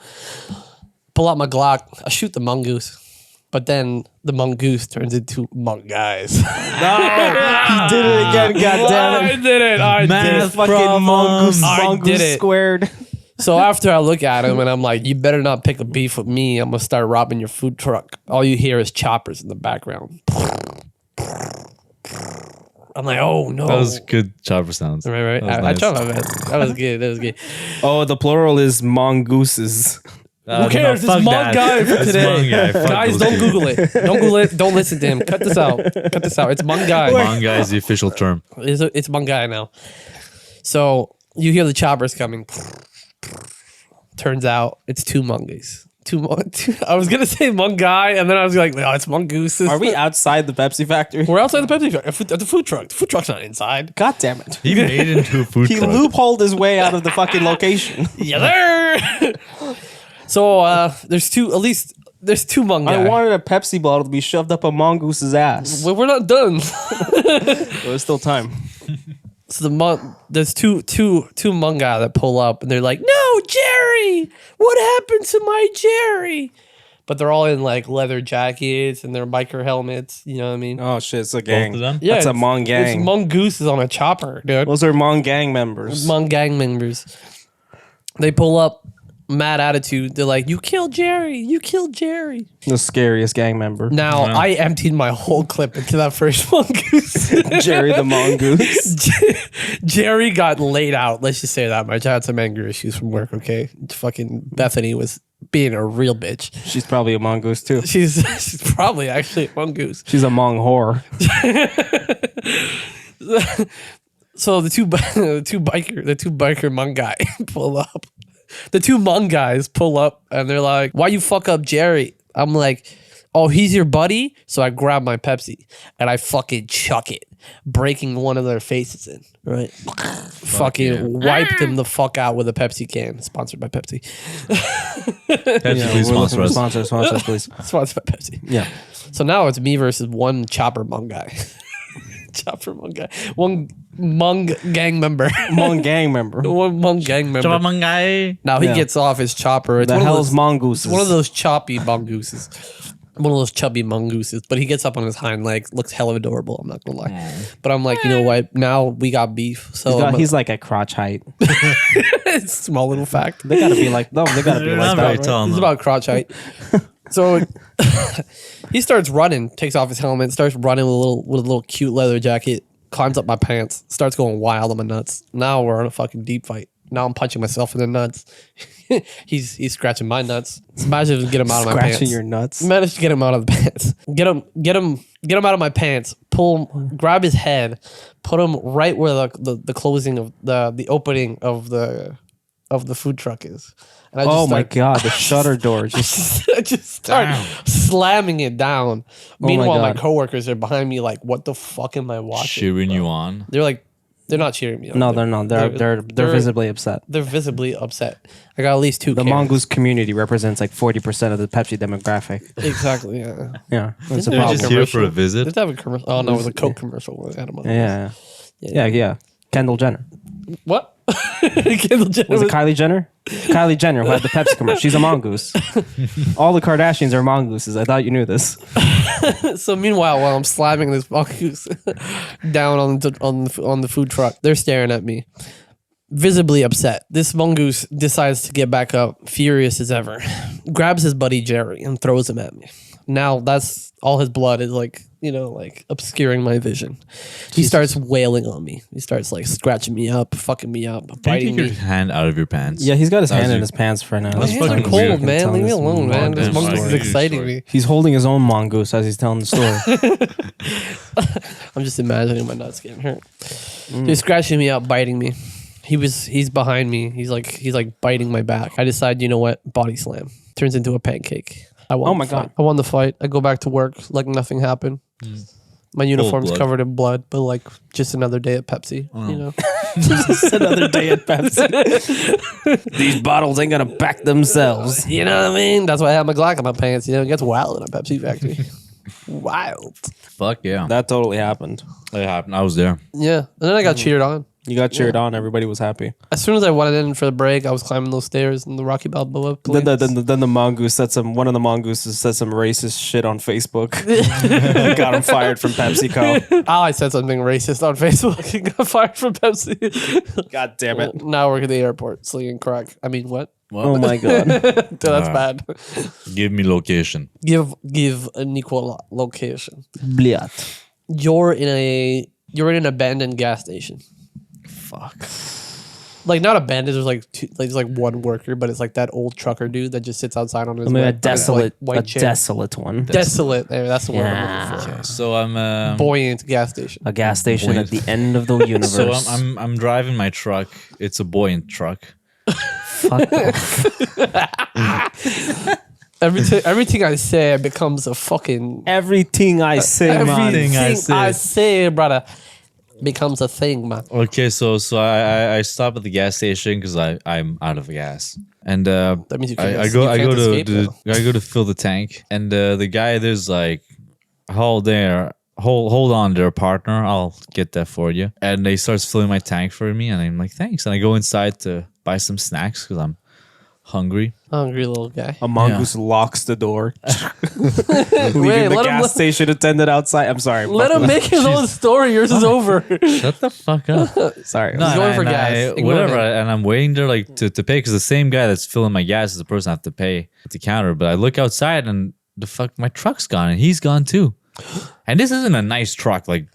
Pull out my Glock. I shoot the mongoose. But then the mongoose turns into mongoose. No, he did it again. God damn it! did it. I Math Fucking problems. I mongoose did it. squared. So after I look at him and I'm like, you better not pick a beef with me. I'm going to start robbing your food truck. All you hear is choppers in the background. I'm like, oh no. That was good chopper sounds. Right. That was I nice. tried my best. That was good. Oh, the plural is mongooses. Who cares? fuck It's Mon that. Guy for It's today. Mon Guy. Fuck Guys, those don't people. Google it. Don't Google it. Don't listen to him. Cut this out. It's Mon Guy. Mon Guy is the official term. It's Mon Guy now. So you hear the choppers coming. Turns out it's two mongoose. I was gonna say Mon Guy, and then I was like, no, it's mongooses. Are we outside the Pepsi factory? We're outside the Pepsi truck, at the food truck. The food truck's not inside. God damn it! He made it into a food He truck. loopholed his way out of the fucking location. Yeah, there. So there's two Mon Guy. I wanted a Pepsi bottle to be shoved up a mongoose's ass. Well, we're not done. There's still time. So there's two Mon Guy that pull up, and they're like, "No, Jerry, what happened to my Jerry?" But they're all in like leather jackets and their biker helmets. You know what I mean? Oh shit, it's a gang. Both of them? Yeah, That's a it's- Mon gang. It's mongooses on a chopper, dude. Those are Mon gang members. Mon gang members. They pull up, mad attitude. They're like, "You killed Jerry. You killed Jerry." The scariest gang member. Now I emptied my whole clip into that first mongoose. Jerry the mongoose. Jerry got laid out. Let's just say that much. I had some anger issues from work. Okay, fucking Bethany was being a real bitch. She's probably a mongoose too. She's probably actually a mongoose. She's a Mong whore. So the two biker Hmong guy pull up. The two Hmong guys pull up and they're like, "Why you fuck up Jerry?" I'm like, "Oh, he's your buddy?" So I grab my Pepsi and I fucking chuck it, breaking one of their faces in. Right, fucking wiped them the fuck out with a Pepsi can. Sponsored by Pepsi. Pepsi, please sponsor us. Sponsor us, please. Sponsored by Pepsi. Yeah. So now it's me versus one chopper Hmong guy. Chopper Hmong guy. One Hmong gang member. Hmong gang member. One Hmong gang member. Now he Yeah. gets off his chopper. It's The one of hell's those- mongooses? It's one of those choppy mongooses. One of those chubby mongooses. But he gets up on his hind legs. Looks hella adorable, I'm not gonna lie. But I'm like, you know what? Now we got beef. So He's like at crotch height. small little fact. They gotta be like, no, they gotta be They're like not that. very Right? tall. He's no. about crotch height. So he starts running, takes off his helmet, starts running with a little cute leather jacket, climbs up my pants, starts going wild on my nuts. Now we're in a fucking deep fight. Now I'm punching myself in the nuts. he's scratching my nuts. Managed to get him out of my pants. Scratching your nuts. Managed to get him out of the pants. Get him out of my pants. Pull him, grab his head, put him right where the closing of the opening of the food truck is. And I just Oh my start- god, the shutter door just I just start slamming it down. Meanwhile, my God. coworkers are behind me like, "What the fuck am I watching?" Cheering you on. They're like, they're not cheering me on. No, they're not. They're visibly upset. They're visibly upset. I got at least two. The Karens. mongoose community represents like 40% of the Pepsi demographic. Exactly. Yeah. Yeah, that's a They're They're problem. just here for a visit. Did they have a commercial? Oh no, it was a Coke commercial. With animals. Yeah. Kendall Jenner. What? Kendall Jenner Was it Kylie Jenner? Kylie Jenner who had the Pepsi commercial. She's a mongoose. All the Kardashians are mongooses. I thought you knew this. So meanwhile, while I'm slamming this mongoose down on the food truck, they're staring at me, visibly upset. This mongoose decides to get back up, furious as ever, grabs his buddy Jerry and throws him at me. Now that's all his blood is like obscuring my vision. He starts wailing on me. He starts like scratching me up, fucking me up, Can you biting take me. your hand out of your pants? Yeah, he's got his That was hand in you. his pants for now. That's My fucking hands are cold, weird. man. Leave me alone, man. This Damn, mongoose sorry. is exciting Sorry. me. He's holding his own mongoose as he's telling the story. I'm just imagining my nuts getting hurt. He's scratching me up, biting me. He's behind me. He's like biting my back. I decide, you know what? Body slam. Turns into a pancake. I won. Oh my the fight. God. I won the fight. I go back to work like nothing happened. My uniform's blood. covered in blood, but like just another day at Pepsi. You know. Just another day at Pepsi. These bottles ain't gonna back themselves. You know what I mean? That's why I have my Glock in my pants. You know, it gets wild in a Pepsi factory. Wild. Fuck yeah. That totally happened. That happened. I was there. Yeah. And then I got cheered on. You got cheered on. Everybody was happy. As soon as I went in for the break, I was climbing those stairs and the Rocky Balboa. Then the mongoose said one of the mongooses said some racist shit on Facebook. Got him fired from PepsiCo. I said something racist on Facebook and got fired from Pepsi. God damn it. Now we're at the airport slinging crack. I mean, what? Oh my god. Dude, that's bad. Give me location. Give a Nicola location. Bliat. You're in an abandoned gas station. Fuck. Like not abandoned. There's like there's like one worker, but it's like that old trucker dude that just sits outside on his I mean, a on his desolate, white chair. desolate one. Desolate. There, that's the word Yeah. I'm looking for. So I'm Buoyant gas station. A gas station at Buoyant. the end of the universe. so I'm driving my truck. It's a buoyant truck. Fuck off. Everything I say becomes a fucking Everything I say, man. everything I I say, brother, becomes a thing, man. Okay, so I stop at the gas station because I'm out of gas, and That means you can't. I go to fill the tank, and the guy there's like, hold on there, partner, I'll get that for you. And he starts filling my tank for me, and I'm like, thanks. And I go inside to buy some snacks because I'm hungry. Hungry little guy. A mongoose locks the door, Wait, leaving the let him gas li- station attendant outside. I'm sorry. Let him make his own story. Yours is over. Shut the fuck up. Sorry. No, He's going and for gas. Ignore whatever. him. And I'm waiting there like to pay because the same guy that's filling my gas is the person I have to pay at the counter. But I look outside and my truck's gone and he's gone too. And this isn't a nice truck. Like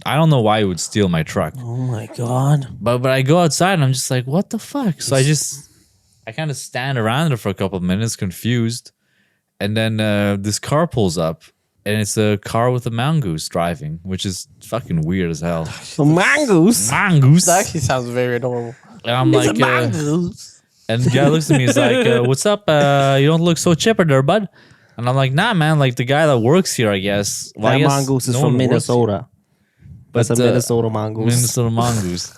I don't know why he would steal my truck. Oh my god. But I go outside and I'm just like, what the fuck? So I kind of stand around there for a couple of minutes, confused, and then this car pulls up. And it's a car with a mongoose driving, which is fucking weird as hell. A mongoose. Mongoose. That actually sounds very normal. And I'm like, mongoose. and the guy looks at me, he's like, what's up? You don't look so chipper there, bud. And I'm like, nah, man, like the guy that works here, I guess. Well, I That guess mongoose is no from one works Minnesota. But, That's a Minnesota mongoose. Minnesota mongoose.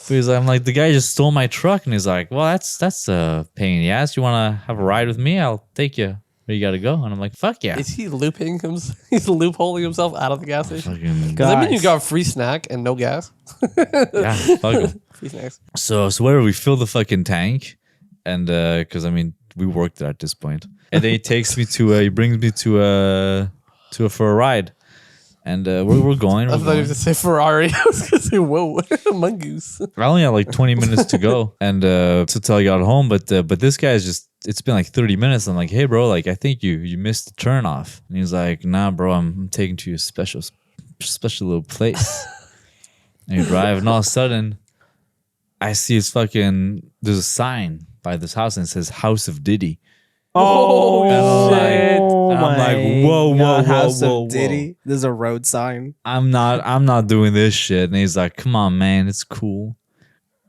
Because I'm like, the guy just stole my truck, and he's like, well, that's a pain in the ass. You want to have a ride with me? I'll take you where you got to go. And I'm like, fuck yeah. Is he looping himself? He's loopholing himself out of the gas station. Fucking, Does that mean you Guys. got a free snack and no gas? yeah, fuck him. Free snacks. So whatever, we fill the fucking tank, and because I mean we worked there at this point, and then he takes me to he brings me to for a ride, and we're going. I thought you were going to say Ferrari. I was going to say, whoa, mongoose. I only had like 20 minutes to go, and to till I got home, but this guy's just. It's been like 30 minutes. I'm like, hey bro, like I think you missed the turn off, and he's like, nah bro, I'm taking to a special little place. And you drive, and all of a sudden, I see there's a sign by this house and it says House of Diddy. Oh, shit. Oh And I'm my like, whoa, God, whoa, House whoa, of Diddy. There's a road sign. I'm not doing this shit. And he's like, come on, man, it's cool.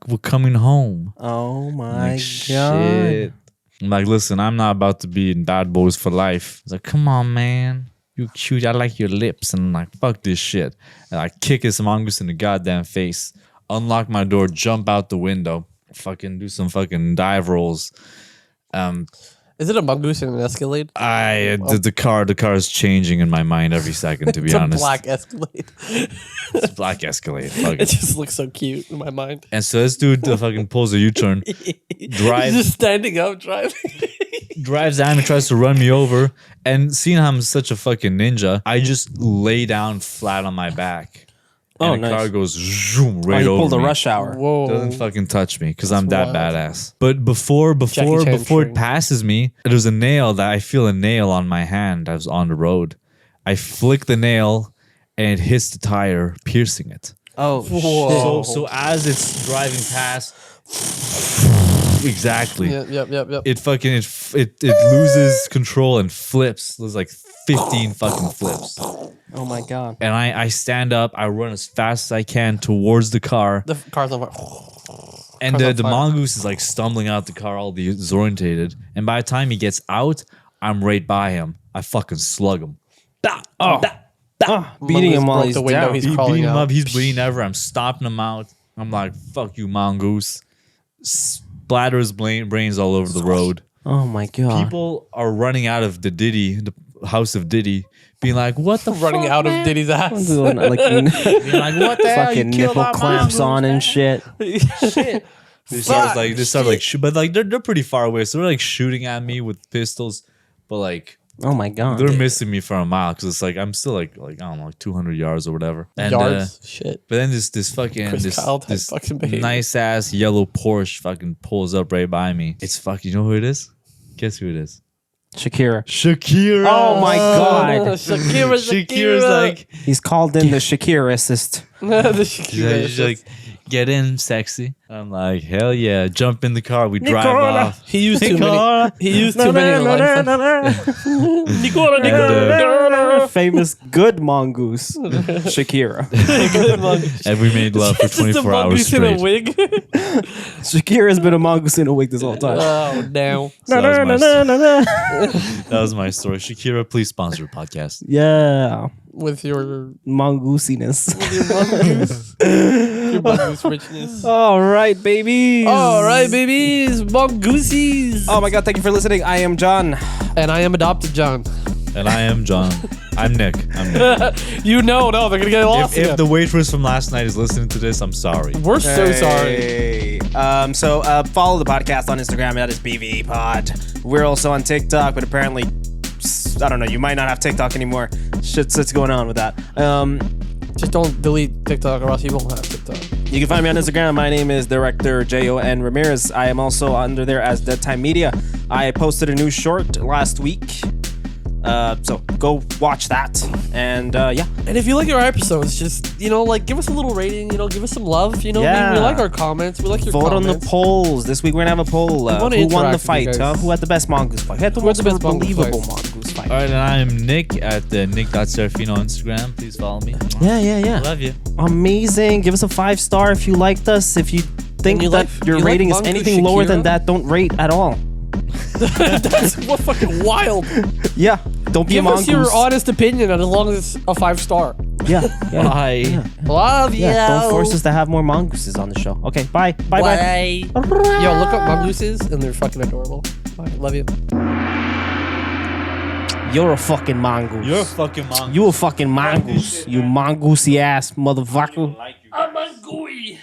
We're coming home. Oh I'm my like, god. shit. I'm like, listen, I'm not about to be in Bad Boys for life. He's like, come on, man. You cute. I like your lips. And I'm like, fuck this shit. And I kick his mongoose in the goddamn face. Unlock my door, jump out the window, fucking do some fucking dive rolls. Is it a mongoose in an Escalade? The car is changing in my mind every second, to be It's honest. a black Escalade. It's black Escalade. Fuck It it. just looks so cute in my mind. And so this dude fucking pulls a U-turn, He's drives just standing up driving. drives down and tries to run me over. And seeing how I'm such a fucking ninja, I just lay down flat on my back. Oh, And the nice. car goes zoom Oh, right he over pulled a me. rush hour. Whoa. Doesn't fucking touch me because I'm that wild. badass. But before Chan it train. passes me, there's a nail that I feel a nail on my hand. I was on the road. I flick the nail and it hits the tire, piercing it. Oh, Whoa. So as it's driving past, exactly. Yep. It loses control and flips. There's like 15 fucking flips. Oh my god. And I stand up, I run as fast as I can towards the car. The car's on fire. And Car's on the fire. mongoose is like stumbling out the car, all disorientated. And by the time he gets out, I'm right by him. I fucking slug him. Beating him Mongoose while broke he's the window. down. He's He crawling beat him out. up. He's bleeding everywhere. I'm stomping him out. I'm like, fuck you, mongoose. Splatter his brains all over the road. Oh my god. People are running out of the House of Diddy, being like, what the Running fuck, out of man? Diddy's ass. Doing, like, Being like, what the hell? fucking You killed nipple our clamps mongoose, on and man." shit. Shit. They started like but like they're pretty far away, so they're like shooting at me with pistols, but like Oh my god. they're missing me for a mile because it's like I'm still like I don't know, like 200 yards or whatever. And, Yards? Shit. but then this fucking Chris Kyle type this fucking behavior. nice ass yellow Porsche fucking pulls up right by me. It's fucking, you know who it is? Guess who it is? Shakira. Shakira. Oh my god. Shakira's like, He's called in the Shakira assist. The Shakira. she's like, get in, sexy. I'm like, hell yeah! Jump in the car. We drive off. He used too many. Nicola. He used too many lines. And, Famous good mongoose. Shakira. and we made love for It's just a 24 hours mongoose in a straight. wig. Shakira's been a mongoose in a wig this whole time. Oh, damn. So that was my story. Shakira, please sponsor a podcast. Yeah. With your Mongoosiness. mongoose richness. All right, babies. All right, babies. Mongooses. Oh my god, thank you for listening. I am John. And I am Adopted John. And I am John. I'm Nick. No, they're gonna get lost. If the waitress from last night is listening to this, I'm sorry. We're so sorry. Hey. So follow the podcast on Instagram. That is BVE Pod. We're also on TikTok, but apparently, I don't know. You might not have TikTok anymore. Shit's going on with that. Just don't delete TikTok or else you won't have TikTok. You can find me on Instagram. My name is Director Jon Ramirez. I am also under there as Deadtime Media. I posted a new short last week. So go watch that. And yeah. And if you like our episodes, just, give us a little rating, give us some love. We Yeah. like our comments. We like your Vote comments. on the polls. This week we're going to have a poll. wanna Who won interact the with you fight? guys. Who had the best mongoose fight? Who had the Who had most the best mongoose believable fight? mongoose fight? All right, and I'm Nick at Nick.Serafino on Instagram. Please follow me. Yeah. Love you. Amazing. Give us a 5-star if you liked us. If you think you that like- your you like rating is Mongoose anything lower than Shakira? that, don't rate at all. That's what fucking wild. Yeah. Don't be Give a us mongoose. your honest opinion, and as long as it's a 5-star. Yeah. Bye. Love you. Yeah, don't force us to have more mongooses on the show. Okay, bye. Bye. Yo, look up mongooses, and they're fucking adorable. Bye. Love you. You're a fucking mongoose. You're a fucking mongoose. You a fucking mongoose. You mongoosey ass motherfucker. I'm a gooey.